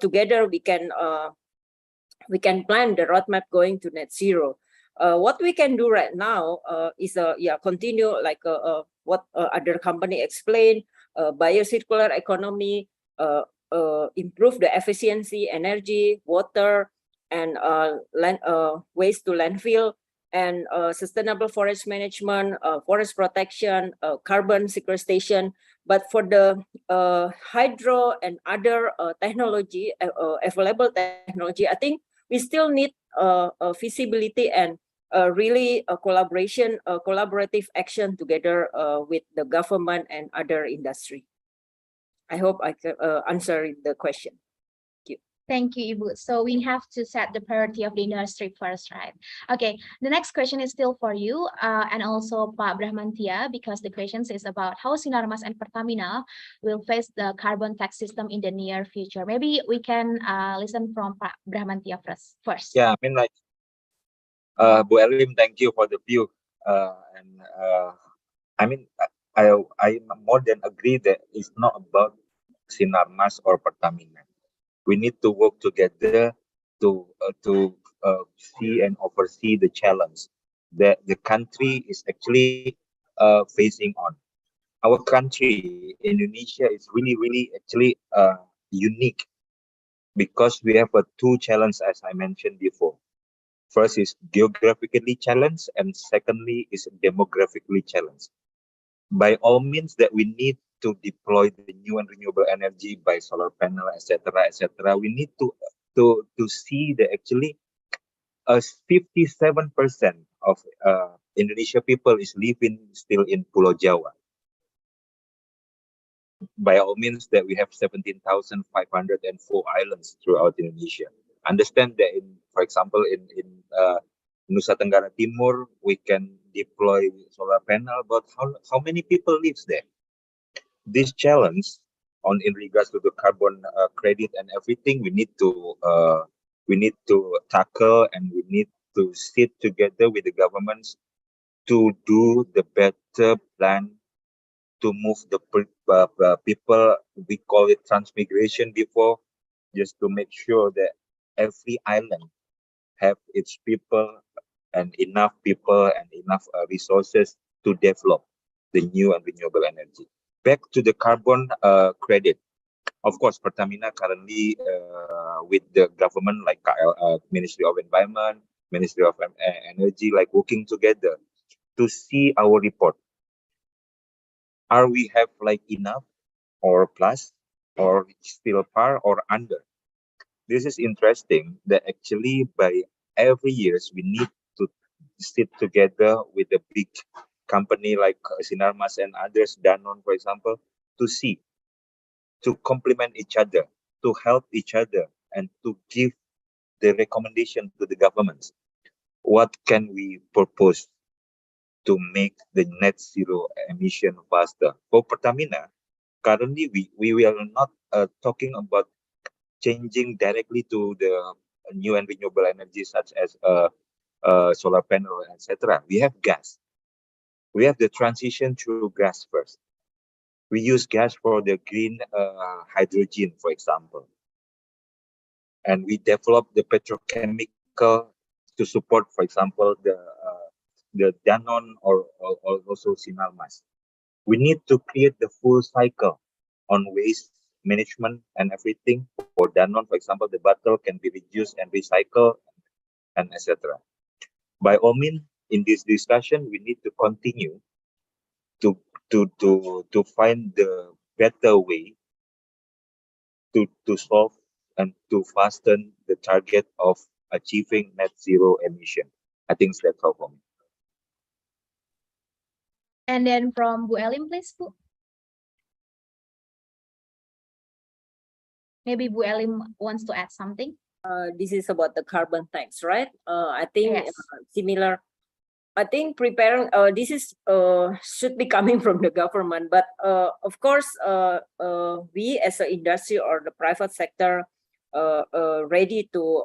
together we can plan the roadmap going to net zero. What we can do right now is continue like what other company explained, biocircular economy, improve the efficiency, energy, water, and land waste to landfill, and sustainable forest management, forest protection, carbon sequestration. But for the hydro and other technology, available technology, I think we still need feasibility and really a collaborative action together with the government and other industry. I hope I can answer the question. Thank you, Ibu. So we have to set the priority of the industry first, right? Okay, the next question is still for you and also Pak Brahmantia, because the question is about how Sinarmas and Pertamina will face the carbon tax system in the near future. Maybe we can listen from Pak Brahmantia first. Yeah, I mean, like, Bu Elim, thank you for the view. I mean, I more than agree that it's not about Sinarmas or Pertamina. We need to work together to see and oversee the challenge that the country is actually facing on. Our country, Indonesia, is really actually unique because we have two challenges, as I mentioned before. First is geographically challenged, and secondly is demographically challenged. By all means, that we need to deploy the new and renewable energy by solar panel, etc., etc. We need to see that actually 57% of Indonesia people is living still in Pulau Jawa. By all means, that we have 17,504 islands throughout Indonesia. Understand that for example, in Nusa Tenggara Timur, we can deploy solar panel, but how many people lives there? This challenge in regards to the carbon credit and everything, we need to tackle, and we need to sit together with the governments to do the better plan to move the people. We call it transmigration before, just to make sure that every island have its people and enough people and enough resources to develop the new and renewable energy. Back to the carbon credit. Of course, Pertamina currently with the government, like Ministry of Environment, Ministry of Energy, like working together to see our report. Are we have like enough or plus or still par or under? This is interesting that actually by every years we need to sit together with a big company like Sinarmas and others, Danone, for example, to see, to complement each other, to help each other, and to give the recommendation to the governments. What can we propose to make the net zero emission faster. For Pertamina, currently we are not talking about changing directly to the new and renewable energy such as solar panel, etc. We have gas. We have the transition through gas first. We use gas for the green hydrogen, for example. And we develop the petrochemical to support, for example, the Danone or also Sinarmas. We need to create the full cycle on waste management and everything. For Danone, for example, the bottle can be reduced and recycled, and etc. By all means, in this discussion, we need to continue to find the better way to solve and to fasten the target of achieving net zero emission. I think that's all for me. And then from Bu Elim, please, Bu. Maybe Bu Elim wants to add something. This is about the carbon tax, right? I think Yes. similar. I think preparing this is should be coming from the government, but of course we as an industry or the private sector ready to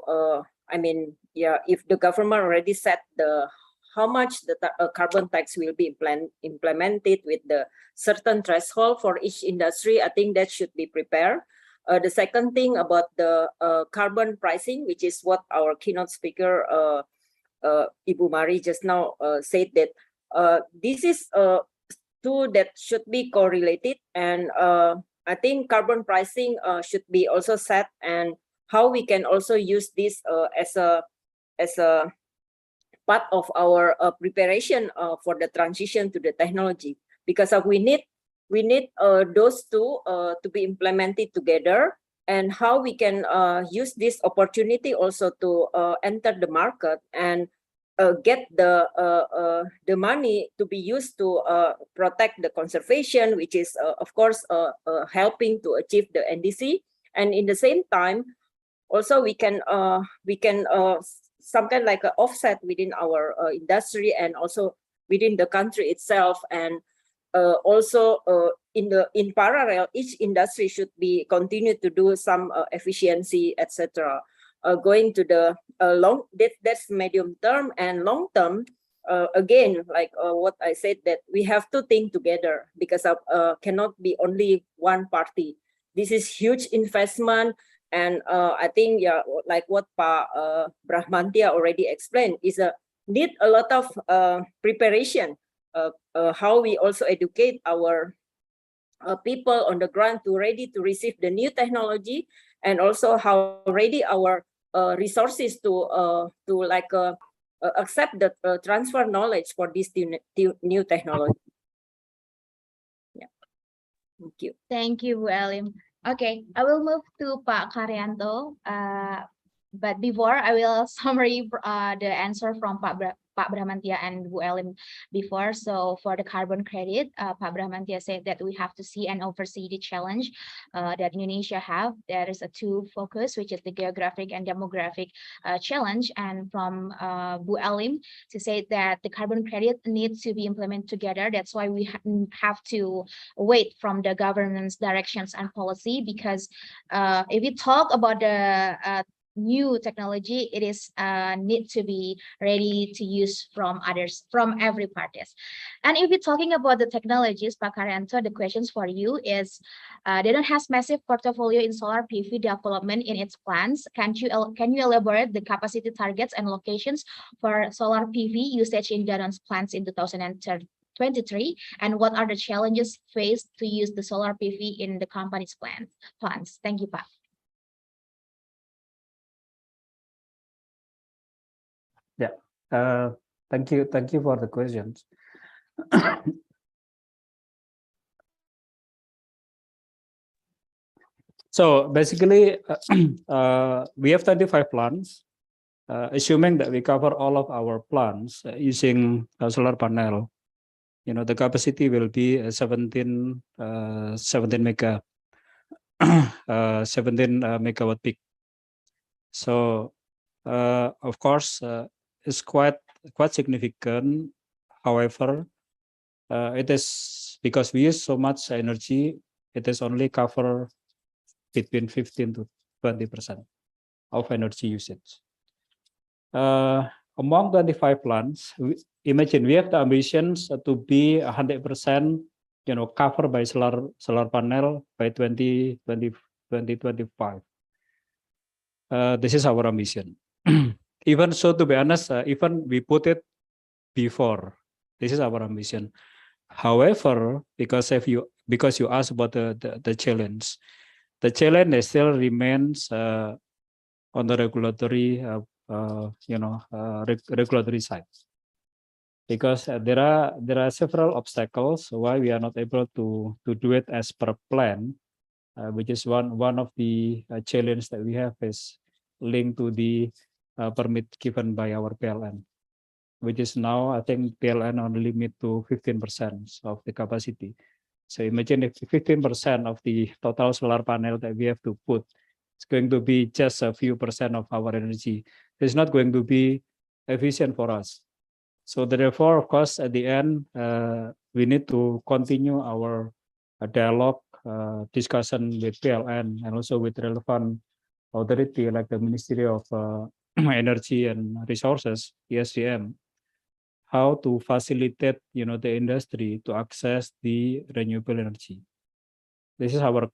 I mean, yeah, if the government already set the how much the carbon tax will be implemented with the certain threshold for each industry, I think that should be prepared. The second thing about the carbon pricing, which is what our keynote speaker Ibu Mari just now said that this is two that should be correlated, and I think carbon pricing should be also set, and how we can also use this as a part of our preparation for the transition to the technology, because we need those two to be implemented together, and how we can use this opportunity also to enter the market and get the money to be used to protect the conservation, which is of course helping to achieve the NDC, and in the same time also we can some kind like an offset within our industry and also within the country itself, and also in parallel each industry should be continue to do some efficiency, etc. Going to the long, that's medium term, and long term again, like what I said, that we have to think together, because of cannot be only one party. This is huge investment, and I think, yeah, like what Pa Brahmantia already explained, is need a lot of preparation. How we also educate our people on the ground to ready to receive the new technology, and also how ready our resources to like accept the transfer knowledge for this new technology. Yeah, thank you. Thank you, Bu Elim. Okay, I will move to Pak Karyanto. But before, I will summary the answer from Pak Brahmantia and Bu Elim before. So for the carbon credit, Pak Brahmantia said that we have to see and oversee the challenge that Indonesia have. There is a two focus, which is the geographic and demographic challenge. And from Bu Elim to say that the carbon credit needs to be implemented together. That's why we have to wait from the government's directions and policy, because if we talk about the new technology, it is need to be ready to use from others, from every parties. And if we're talking about the technologies, Pak Karyanto, the questions for you is, Danone has massive portfolio in solar PV development in its plants. Can you elaborate the capacity targets and locations for solar PV usage in Danone's plants in 2023, and what are the challenges faced to use the solar PV in the company's plants? Thank you, Pak. Yeah, thank you for the questions. So basically, we have 25 plants. Assuming that we cover all of our plants using solar panel, you know, the capacity will be 17 megawatt peak. So of course, it's quite significant However, it is because we use so much energy, it is only cover between 15 to 20% of energy usage. Among 25 plants, imagine we have the ambitions to be 100%, covered by solar panel by 2025. This is our ambition. Even so, to be honest, even we put it before. This is our ambition. However, because you asked about the challenge still remains on the regulatory regulatory side, because there are several obstacles why we are not able to do it as per plan, which is one of the challenge that we have is linked to the permit given by our PLN, which is now I think PLN only limit to 15% of the capacity. So imagine if 15% of the total solar panel that we have to put, it's going to be just a few percent of our energy. It's not going to be efficient for us. So therefore, of course, at the end, we need to continue our dialogue, discussion with PLN and also with relevant authority like the Ministry of Energy and Resources, ESDM, how to facilitate the industry to access the renewable energy. This is our,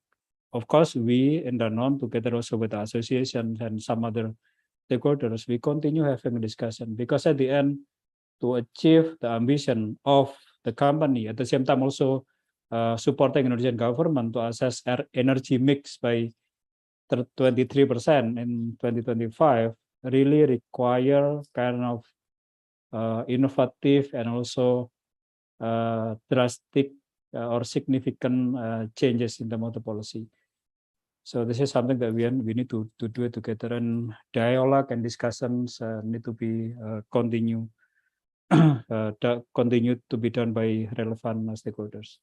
of course, we in Danone together also with the association and some other stakeholders, we continue having a discussion, because at the end, to achieve the ambition of the company, at the same time also supporting Indonesian government to assess energy mix by 23% in 2025, really require kind of innovative and also drastic or significant changes in the motor policy. So this is something that we need to do it together, and dialogue and discussions need to be continue to be done by relevant stakeholders.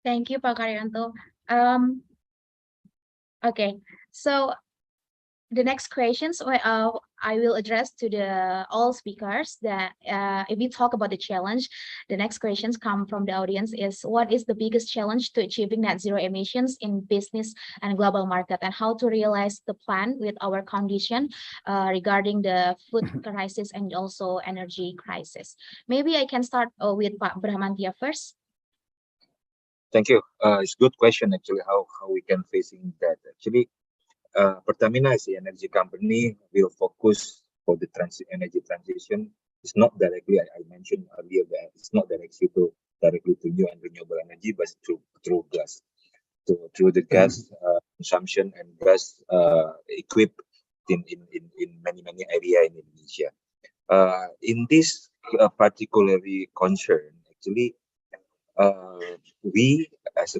Thank you, Pak Karyanto. Okay, so the next questions I will address to all speakers. That if we talk about the challenge, the next questions come from the audience is, what is the biggest challenge to achieving net zero emissions in business and global market, and how to realize the plan with our condition regarding the food crisis and also energy crisis? Maybe I can start with Pak Brahmantia first. Thank you. It's a good question actually, how we can facing that. Actually, Pertamina as an energy company will focus for the energy transition. It's not directly, I mentioned earlier that it's not directly to new and renewable energy, but through gas, through the gas consumption and gas equipped in many areas in Indonesia. In this particularly concern, actually, we as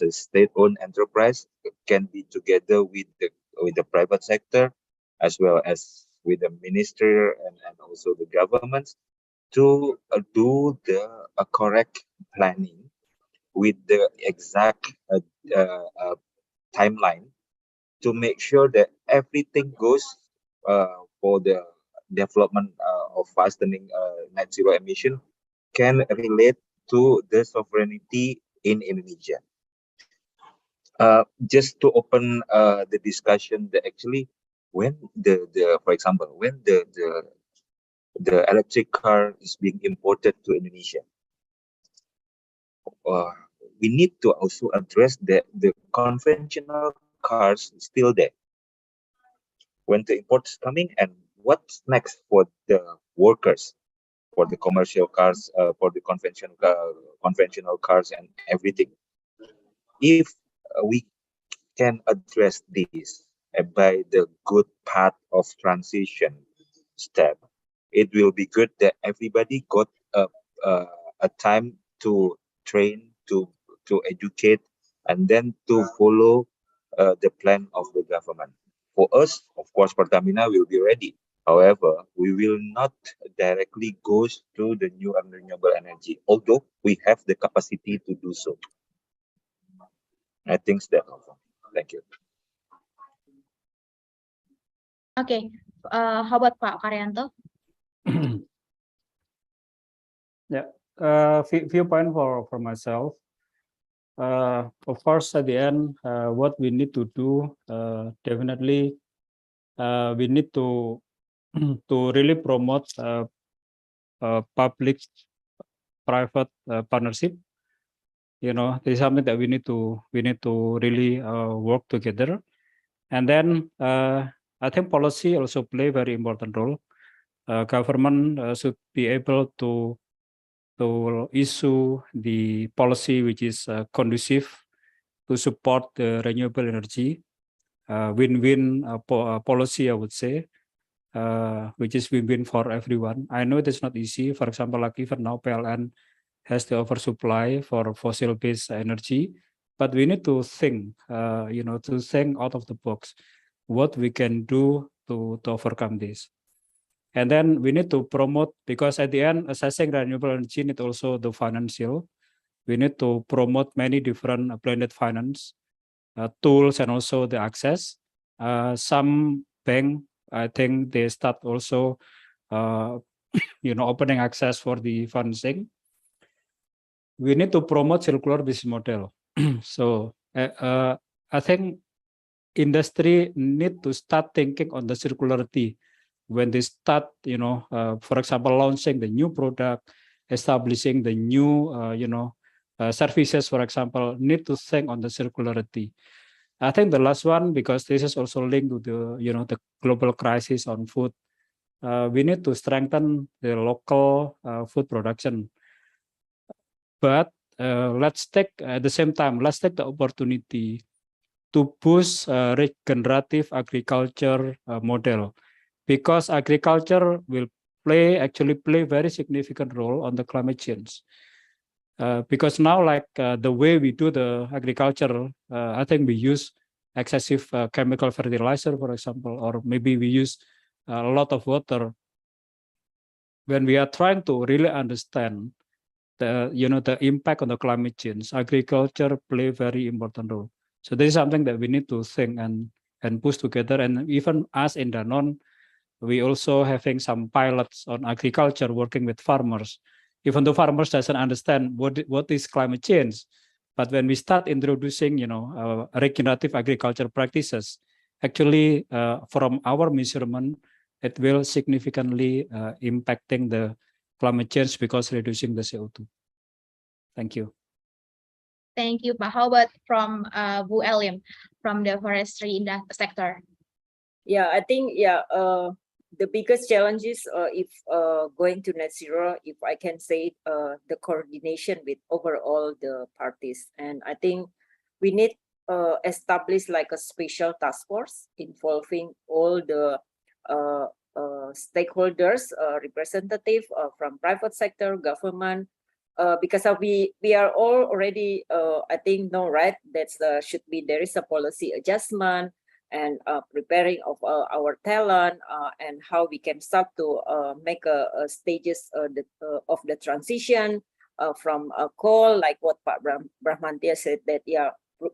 a state-owned enterprise can be together with the private sector, as well as with the ministry and also the governments, to do the correct planning with the exact timeline, to make sure that everything goes for the development of fastening net zero emission can relate to the sovereignty in Indonesia. Just to open the discussion, that actually when for example, when the electric car is being imported to Indonesia, we need to also address that the conventional cars is still there. When the import is coming, and what's next for the workers, for the commercial cars, for the conventional cars and everything. If we can address this by the good path of transition step, it will be good that everybody got a time to train, to educate, and then to follow the plan of the government. For us, of course, Pertamina will be ready. However, we will not directly go to the new and renewable energy, although we have the capacity to do so. I think that's all. Thank you. Okay, how about Pak Karyanto? Yeah, few points for myself. Of course, at the end, what we need to do, definitely, we need to to really promote public-private partnership. You know, this is something that we need to really work together. And then I think policy also play very important role. Government should be able to issue the policy which is conducive to support the renewable energy, win-win policy, I would say, which is win-win for everyone. I know it is not easy. For example, like even now PLN has the oversupply for fossil-based energy, but we need to think, to think out of the box, what we can do to overcome this. And then we need to promote, because at the end, assessing renewable energy need also the financial. We need to promote many different blended finance tools and also the access. Some bank, I think they start also, opening access for the financing. We need to promote circular business model. So I think industry need to start thinking on the circularity when they start, for example, launching the new product, establishing the new, services, for example, need to think on the circularity. I think the last one, because this is also linked to the, the global crisis on food, we need to strengthen the local food production. But let's take, at the same time, let's take the opportunity to boost regenerative agriculture model, because agriculture will actually play very significant role on the climate change. Because now, like the way we do the agriculture, I think we use excessive chemical fertilizer, for example, or maybe we use a lot of water. When we are trying to really understand the impact on the climate change, agriculture play very important role. So this is something that we need to think and push together. And even us in Danone, we also having some pilots on agriculture, working with farmers. Even though farmers doesn't understand what is climate change, but when we start introducing, regenerative agriculture practices, actually from our measurement, it will significantly impacting the climate change because reducing the CO2. Thank you. Thank you, Pak. How about from Bu Elim from the forestry sector? Yeah, I think the biggest challenge is if going to net zero, if I can say, the coordination with overall the parties. And I think we need establish like a special task force involving all the stakeholders, representative from private sector, government, because we are all already, I think, know, right? That's there is a policy adjustment and preparing of our talent and how we can start to make a stages of the transition from coal, like what Pak Brahmantia said, that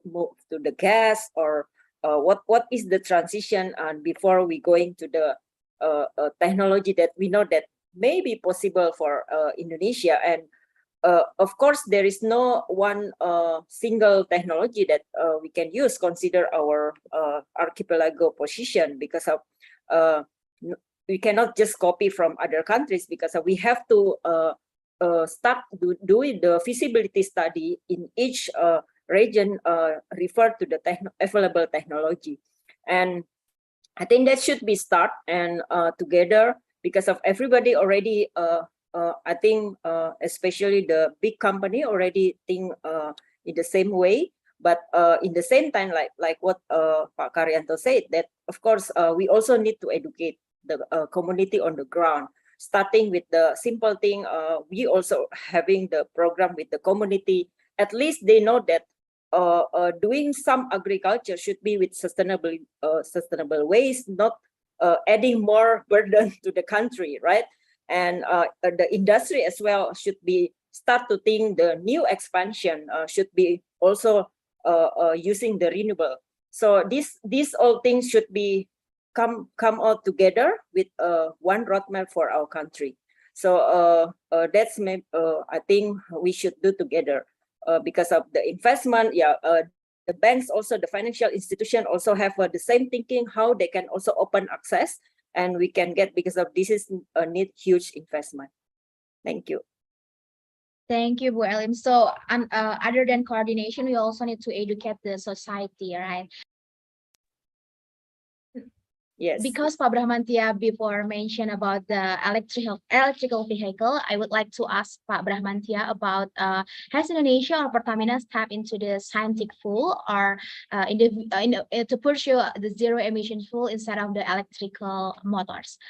move to the gas, or what is the transition before we going to the technology that we know that may be possible for Indonesia. And of course, there is no one single technology that we can use, consider our archipelago position, because of we cannot just copy from other countries, because we have to start doing the feasibility study in each region, refer to the available technology. And I think that should be start and together, because of everybody already I think especially the big company already think in the same way, but in the same time, like what Pak Karyanto said, that of course we also need to educate the community on the ground, starting with the simple thing. We also having the program with the community, at least they know that doing some agriculture should be with sustainable ways, not adding more burden to the country, right? And the industry as well should be start to think the new expansion should be also using the renewable. So these all things should be come out together with one roadmap for our country. So that's I think we should do together because of the investment. The banks also, the financial institution also have the same thinking how they can also open access, and we can get, because of this is need huge investment. Thank you. Thank you, Bu Elim. So, other than coordination, we also need to educate the society, right? Yes. Because Pak Brahmantia before mentioned about the electrical vehicle, I would like to ask Pak Brahmantia about has Indonesia or Pertamina stepped into the scientific fuel or to pursue the zero emission fuel instead of the electrical motors?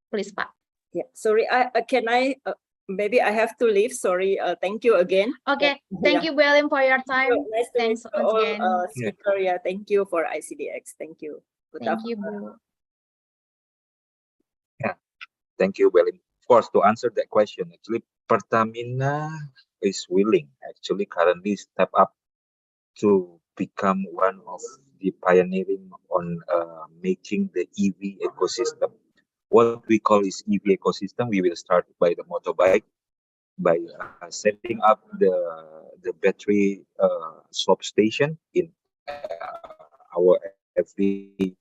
Please, Pak. Yeah. Sorry, can I? Maybe I have to leave. Sorry. Thank you again. Okay. Thank you, Belim, for your time. Nice to Thanks meet you once all, again. speaker. Yeah. Thank you for ICDX. Thank you. Good Thank you, afternoon. Bu. Thank you, Well. Of course, to answer that question, actually, Pertamina is willing, actually, currently step up to become one of the pioneering on making the EV ecosystem. What we call is EV ecosystem, we will start by the motorbike, by setting up the battery swap station in our every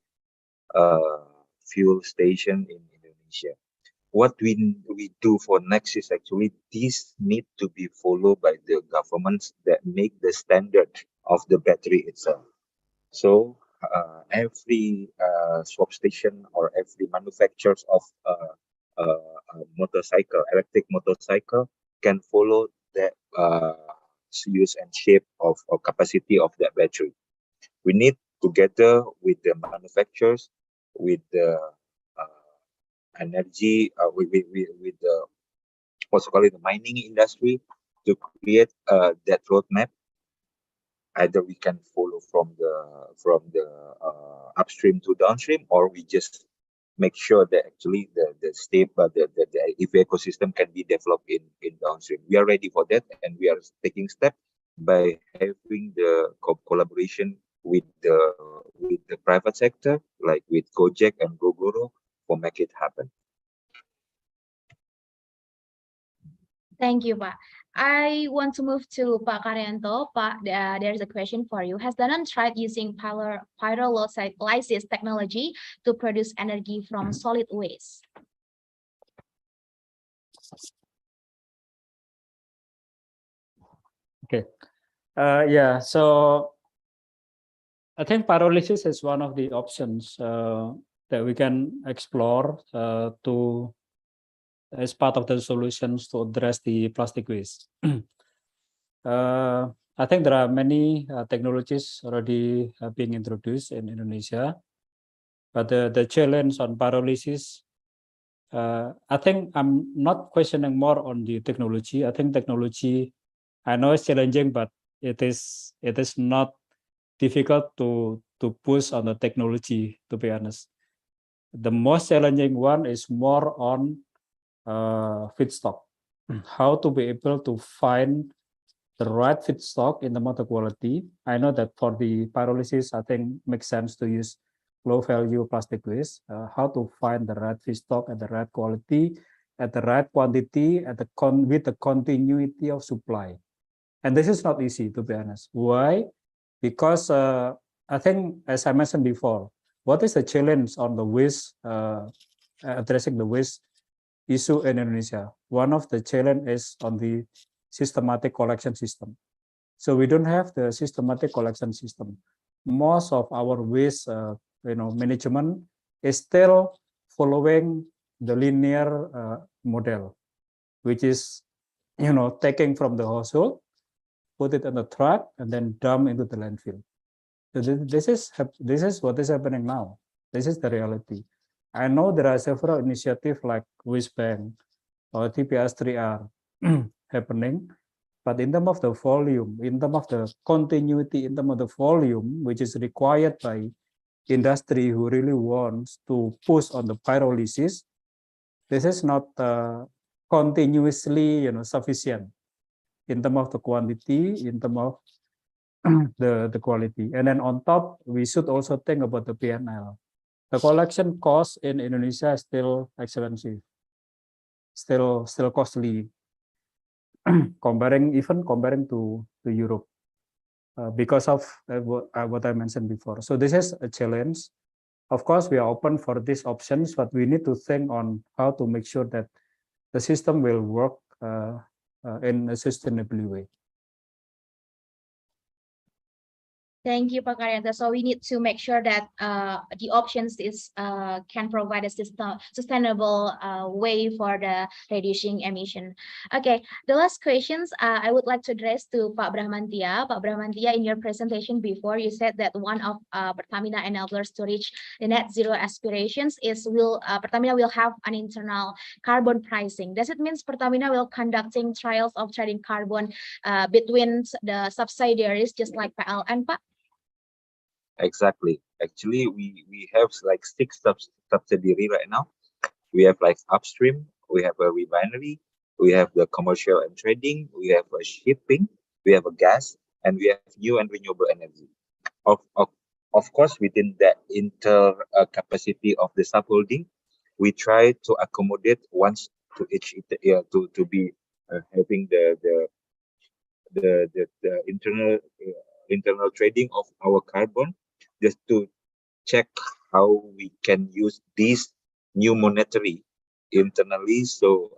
fuel station in Indonesia. What we do for next is actually this need to be followed by the governments that make the standard of the battery itself. So every swap station or every manufacturers of motorcycle, electric motorcycle, can follow the use and shape of or capacity of that battery. We need together with the manufacturers, with the energy, with the what's called the mining industry, to create that roadmap. Either we can follow from the upstream to downstream, or we just make sure that actually the EV ecosystem can be developed in downstream. We are ready for that, and we are taking steps by having the collaboration with the private sector, like with Gojek and Gogoro, for make it happen. Thank you, Pak. I want to move to Pak Karyanto. Pak, there's a question for you. Has Danone tried using pyrolysis technology to produce energy from solid waste? Okay. Yeah, so I think pyrolysis is one of the options that we can explore as part of the solutions to address the plastic waste. I think there are many technologies already being introduced in Indonesia, but the challenge on pyrolysis, I think I'm not questioning more on the technology. I think technology, I know it's challenging, but it is not difficult to push on the technology, to be honest. The most challenging one is more on feedstock, how to be able to find the right feedstock in the water quality. I know that for the pyrolysis, I think makes sense to use low value plastic waste, how to find the right feedstock at the right quality, at the right quantity, with the continuity of supply. And this is not easy, to be honest. Why? Because I think, as I mentioned before, what is the challenge on the waste, addressing the waste issue in Indonesia? One of the challenge is on the systematic collection system. So we don't have the systematic collection system. Most of our waste, management is still following the linear model, which is, taking from the household, put it on the truck, and then dump into the landfill. So this is what is happening now. This is the reality. I know there are several initiatives like Waste Bank or TPS3R happening, but in terms of the volume, in terms of the continuity, in terms of the volume, which is required by industry who really wants to push on the pyrolysis, this is not continuously, sufficient in terms of the quantity, in terms of the quality. And then on top, we should also think about the PNL. The collection cost in Indonesia is still expensive. still costly comparing to Europe because of what I mentioned before. So this is a challenge. Of course, we are open for these options, but we need to think on how to make sure that the system will work in a sustainable way. Thank you, Pak Karyanto. So we need to make sure that the options can provide a sustainable way for the reducing emission. Okay, the last questions I would like to address to Pak Brahmantia. Pak Brahmantia, in your presentation before, you said that one of Pertamina enablers to reach the net zero aspirations is Pertamina will have an internal carbon pricing. Does it mean Pertamina will conducting trials of trading carbon between the subsidiaries, just like PLN, Pak? Exactly. Actually, we have like 6 subsidiary right now. We have like upstream, we have a refinery, we have the commercial and trading, we have a shipping, we have a gas, and we have new and renewable energy. Of course, within the capacity of the subholding, we try to accommodate once to each to be having the internal trading of our carbon, just to check how we can use this new monetary internally. So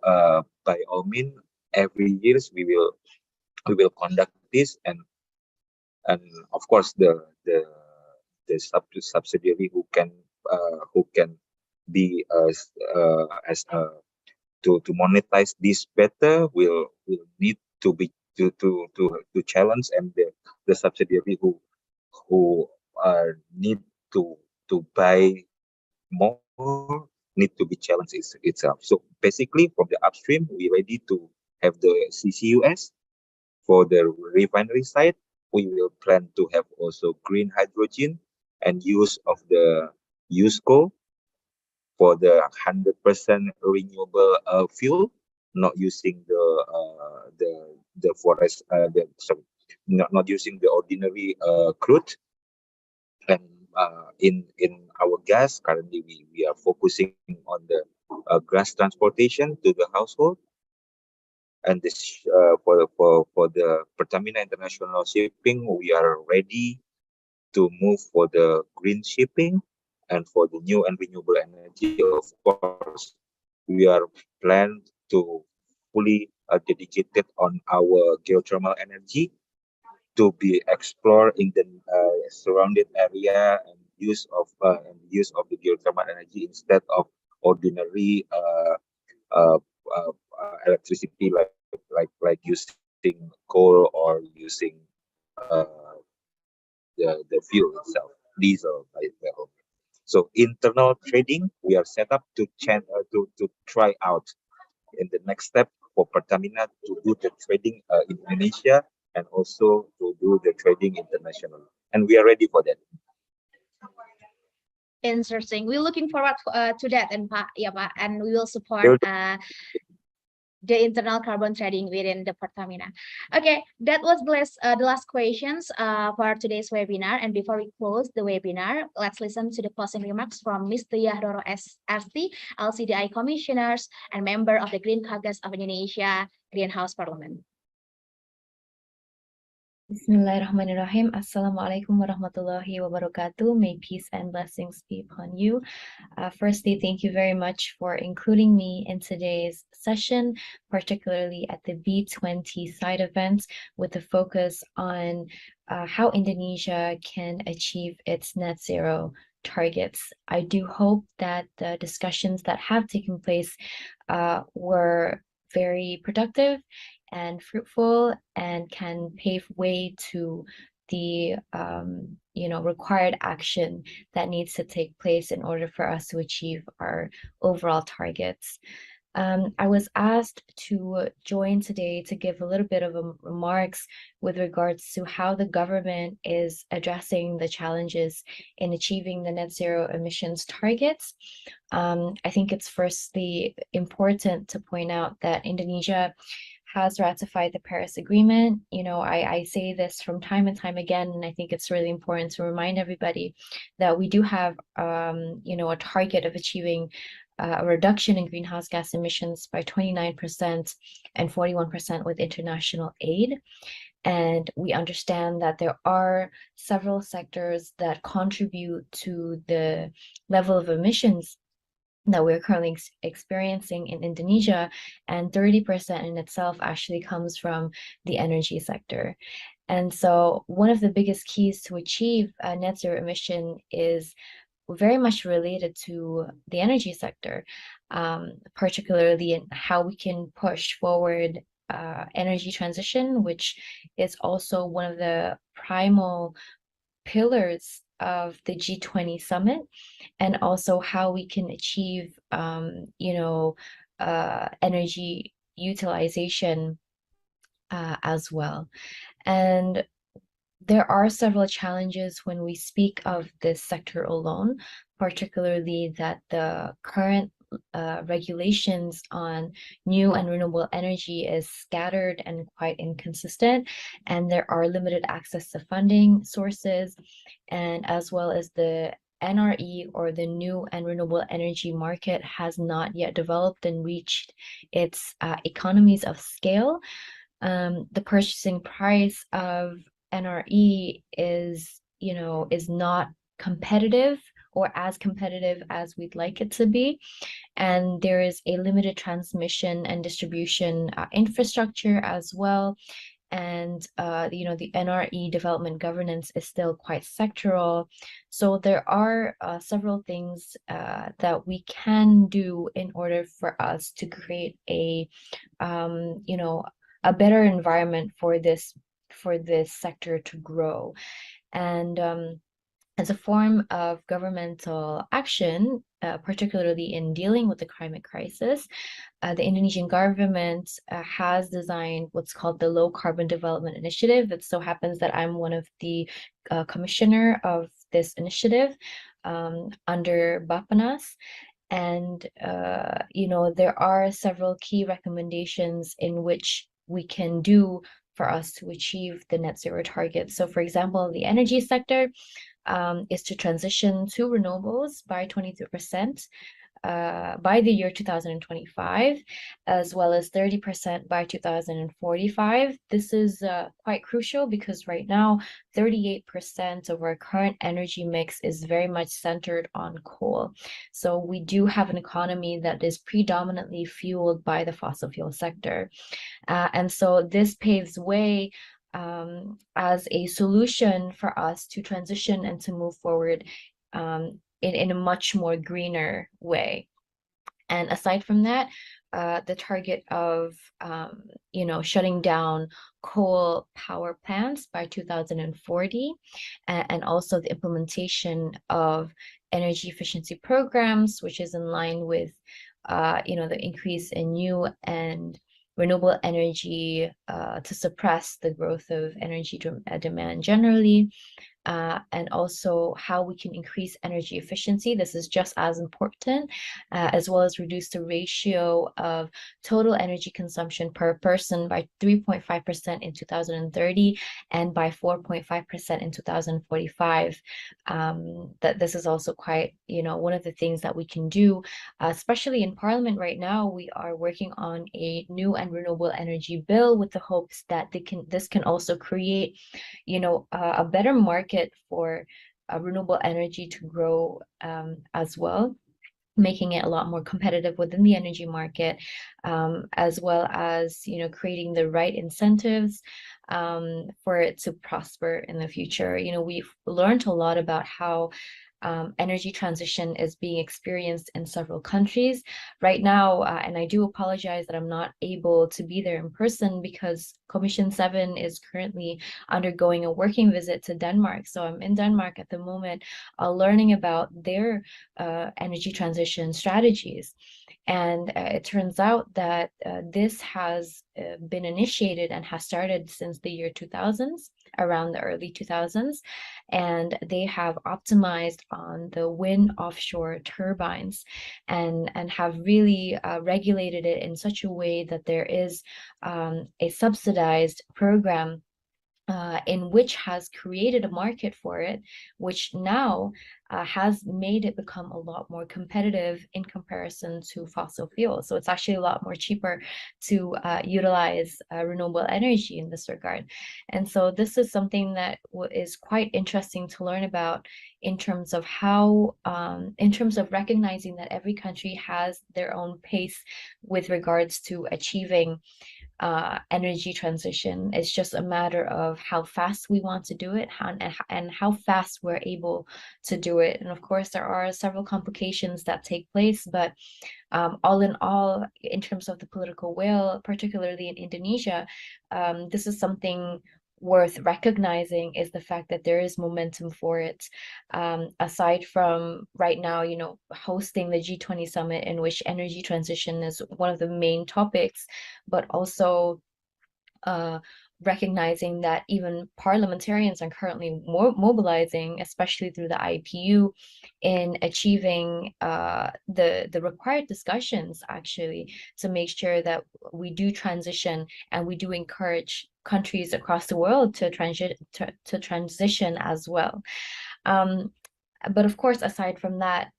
by all means, every years we will conduct this, and of course the subsidiary who can be to monetize this better will need to be to challenge, and the subsidiary who need to buy more need to be challenged itself. So basically, from the upstream, we ready to have the CCUS. For the refinery side, we will plan to have also green hydrogen and use of the used coal for the 100% renewable fuel, not using the forest not using the ordinary crude. And in our gas, currently we are focusing on the gas transportation to the household, and this for the Pertamina International Shipping, we are ready to move for the green shipping, and for the new and renewable energy. Of course, we are planned to fully dedicated on our geothermal energy to be explored in the surrounded area, and use of the geothermal energy instead of ordinary electricity, like using coal or using the fuel itself, diesel. So internal trading, we are set up to try out in the next step for Pertamina to do the trading in Indonesia, and also to do the trading internationally, and we are ready for that. Interesting. We're looking forward to that, and Pak, and we will support the internal carbon trading within the Pertamina. Okay, that was the last questions for today's webinar. And before we close the webinar, let's listen to the closing remarks from Mr. Yahroro ST, LCDI Commissioners and member of the Green Caucus of Indonesia Greenhouse Parliament. Bismillahirrahmanirrahim. Assalamualaikum warahmatullahi wabarakatuh. May peace and blessings be upon you. Firstly, thank you very much for including me in today's session, particularly at the B20 side event, with the focus on how Indonesia can achieve its net zero targets. I do hope that the discussions that have taken place were very productive and fruitful, and can pave way to the required action that needs to take place in order for us to achieve our overall targets. I was asked to join today to give a little bit of remarks with regards to how the government is addressing the challenges in achieving the net zero emissions targets. I think it's firstly important to point out that Indonesia has ratified the Paris Agreement. You know, I say this from time and time again, and I think it's really important to remind everybody that we do have, you know, a target of achieving a reduction in greenhouse gas emissions by 29% and 41% with international aid. And we understand that there are several sectors that contribute to the level of emissions that we're currently experiencing in Indonesia, and 30% in itself actually comes from the energy sector. And so one of the biggest keys to achieve a net zero emission is very much related to the energy sector, particularly in how we can push forward energy transition, which is also one of the primal pillars of the G20 summit, and also how we can achieve, you know, energy utilization as well. And there are several challenges when we speak of this sector alone, particularly that the current regulations on new and renewable energy is scattered and quite inconsistent, and there are limited access to funding sources, and as well as the NRE, or the new and renewable energy market, has not yet developed and reached its economies of scale. The purchasing price of NRE is, you know, is not competitive or as competitive as we'd like it to be. And there is a limited transmission and distribution infrastructure as well. And, you know, the NRE development governance is still quite sectoral. So there are several things that we can do in order for us to create a, you know, a better environment for this sector to grow. And as a form of governmental action, particularly in dealing with the climate crisis, the Indonesian government has designed what's called the Low Carbon Development Initiative. It so happens that I'm one of the commissioner of this initiative under Bappenas. And, you know, there are several key recommendations in which we can do for us to achieve the net zero target. So for example, the energy sector is to transition to renewables by 23% by the year 2025, as well as 30% by 2045. This is quite crucial because right now, 38% of our current energy mix is very much centered on coal. So we do have an economy that is predominantly fueled by the fossil fuel sector. And so this paves way as a solution for us to transition and to move forward in a much more greener way. And aside from that, the target of you know, shutting down coal power plants by 2040, and also the implementation of energy efficiency programs, which is in line with you know, the increase in new and renewable energy to suppress the growth of energy demand generally. And also how we can increase energy efficiency. This is just as important, as well as reduce the ratio of total energy consumption per person by 3.5% in 2030 and by 4.5% in 2045. That this is also quite, you know, one of the things that we can do, especially in Parliament right now. We are working on a new and renewable energy bill with the hopes that this can also create, you know, a better market for renewable energy to grow as well, making it a lot more competitive within the energy market, as well as, you know, creating the right incentives for it to prosper in the future. You know, we've learned a lot about how energy transition is being experienced in several countries right now, and I do apologize that I'm not able to be there in person because Commission 7 is currently undergoing a working visit to Denmark. So I'm in Denmark at the moment, learning about their energy transition strategies. And it turns out that this has been initiated and has started since the year 2000s, around the early 2000s, and they have optimized on the wind offshore turbines and have really regulated it in such a way that there is a subsidized program in which has created a market for it, which now has made it become a lot more competitive in comparison to fossil fuels. So it's actually a lot more cheaper to utilize renewable energy in this regard. And so this is something that is quite interesting to learn about in terms of how, in terms of recognizing that every country has their own pace with regards to achieving energy transition. It's just a matter of how fast we want to do it and how fast we're able to do it. And of course, there are several complications that take place, but all in all, in terms of the political will, particularly in Indonesia, this is something worth recognizing, is the fact that there is momentum for it. Aside from right now, you know, hosting the G20 summit, in which energy transition is one of the main topics, but also recognizing that even parliamentarians are currently mobilizing, especially through the IPPU, in achieving the required discussions, actually, to make sure that we do transition and we do encourage countries across the world to transition as well. But of course, aside from that,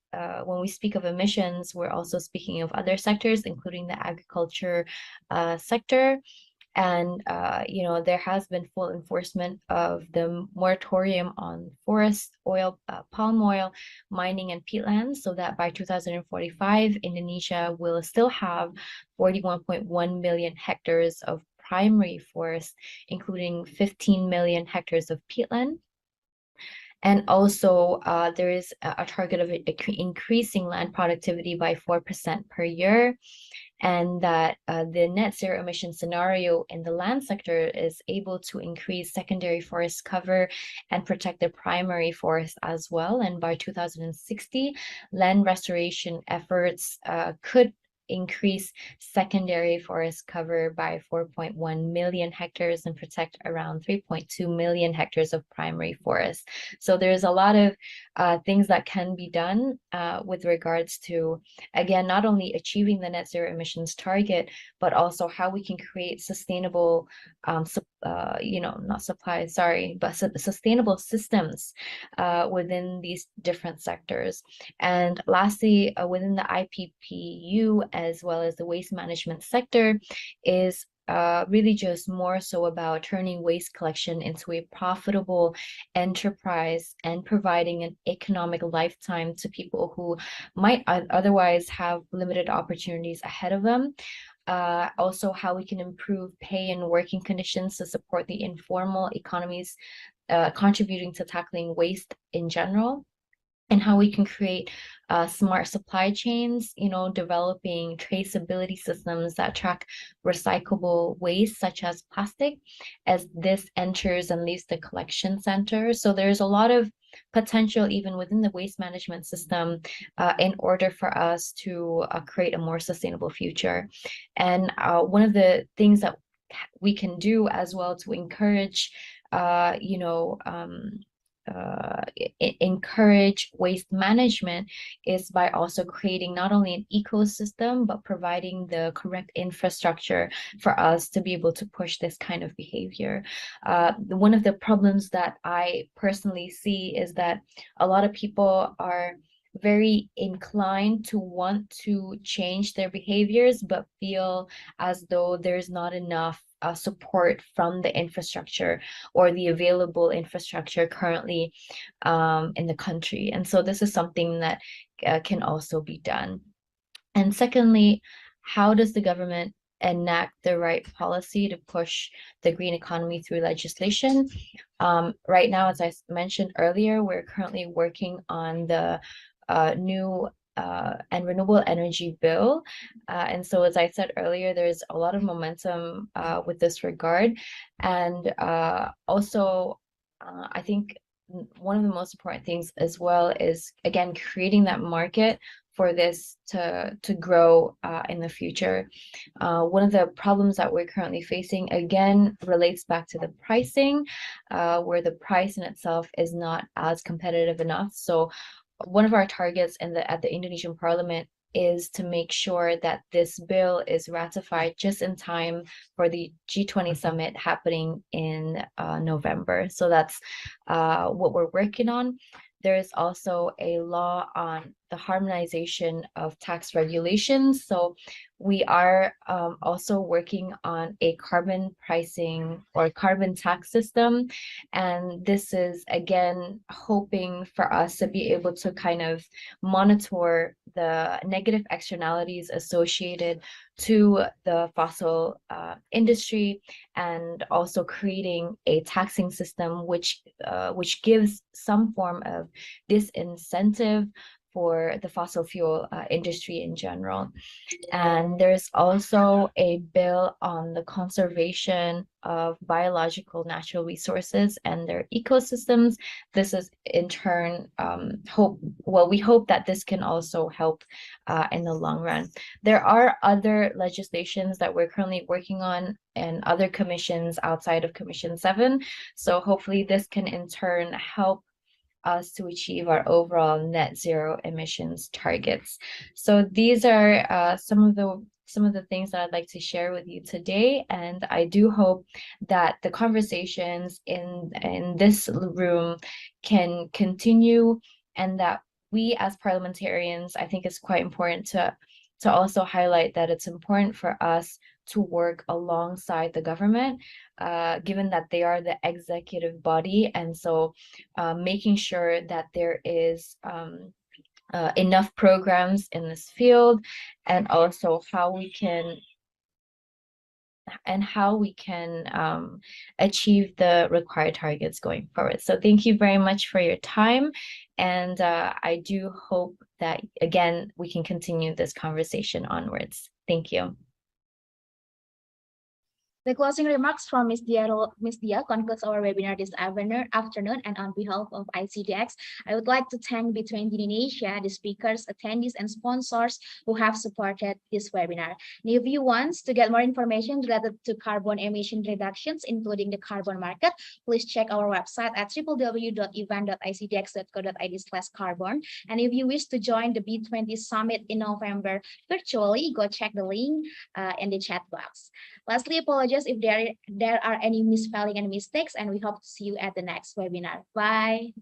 when we speak of emissions, we're also speaking of other sectors, including the agriculture sector. And, you know, there has been full enforcement of the moratorium on forest oil, palm oil, mining and peatlands, so that by 2045, Indonesia will still have 41.1 million hectares of primary forest, including 15 million hectares of peatland. And also, there is a target of increasing land productivity by 4% per year, and that the net zero emission scenario in the land sector is able to increase secondary forest cover and protect the primary forest as well. And by 2060, land restoration efforts could increase secondary forest cover by 4.1 million hectares and protect around 3.2 million hectares of primary forest. So there's a lot of things that can be done with regards to, again, not only achieving the net zero emissions target, but also how we can create sustainable, you know, not supply, sorry, but sustainable systems within these different sectors. And lastly, within the IPPU, as well as the waste management sector, is really just more so about turning waste collection into a profitable enterprise and providing an economic lifetime to people who might otherwise have limited opportunities ahead of them. Also, how we can improve pay and working conditions to support the informal economies, contributing to tackling waste in general. And how we can create smart supply chains, you know, developing traceability systems that track recyclable waste, such as plastic, as this enters and leaves the collection center. So there's a lot of potential even within the waste management system in order for us to create a more sustainable future. And one of the things that we can do as well to encourage, you know, encourage waste management is by also creating not only an ecosystem, but providing the correct infrastructure for us to be able to push this kind of behavior. One of the problems that I personally see is that a lot of people are very inclined to want to change their behaviors, but feel as though there's not enough support from the infrastructure or the available infrastructure currently in the country. And so this is something that can also be done. And secondly, how does the government enact the right policy to push the green economy through legislation? Right now, as I mentioned earlier, we're currently working on the new and renewable energy bill. And so, as I said earlier, there's a lot of momentum with this regard. And also, I think one of the most important things as well is, again, creating that market for this to grow in the future. One of the problems that we're currently facing, again, relates back to the pricing, where the price in itself is not as competitive enough. So one of our targets at the Indonesian Parliament is to make sure that this bill is ratified just in time for the G20 summit happening in November. So that's what we're working on. There is also a law on the harmonization of tax regulations. So we are also working on a carbon pricing or carbon tax system. And this is, again, hoping for us to be able to kind of monitor the negative externalities associated to the fossil industry, and also creating a taxing system which gives some form of disincentive for the fossil fuel industry in general. And there's also a bill on the conservation of biological natural resources and their ecosystems. This is in turn we hope that this can also help in the long run. There are other legislations that we're currently working on and other commissions outside of Commission 7. So hopefully this can in turn help us to achieve our overall net zero emissions targets. So these are some of the things that I'd like to share with you today, and I do hope that the conversations in this room can continue, and that we as parliamentarians, I think it's quite important to also highlight that it's important for us to work alongside the government, given that they are the executive body. And so making sure that there is enough programs in this field, and also how we can achieve the required targets going forward. So thank you very much for your time. And I do hope that, again, we can continue this conversation onwards. Thank you. The closing remarks from Ms. Dia concludes our webinar this afternoon, and on behalf of ICDX, I would like to thank B20 Indonesia, the speakers, attendees, and sponsors who have supported this webinar. And if you want to get more information related to carbon emission reductions, including the carbon market, please check our website at www.event.icdx.co.id/carbon. And if you wish to join the B20 Summit in November virtually, go check the link in the chat box. Lastly, apologies if there are any misspelling and mistakes, and we hope to see you at the next webinar. Bye.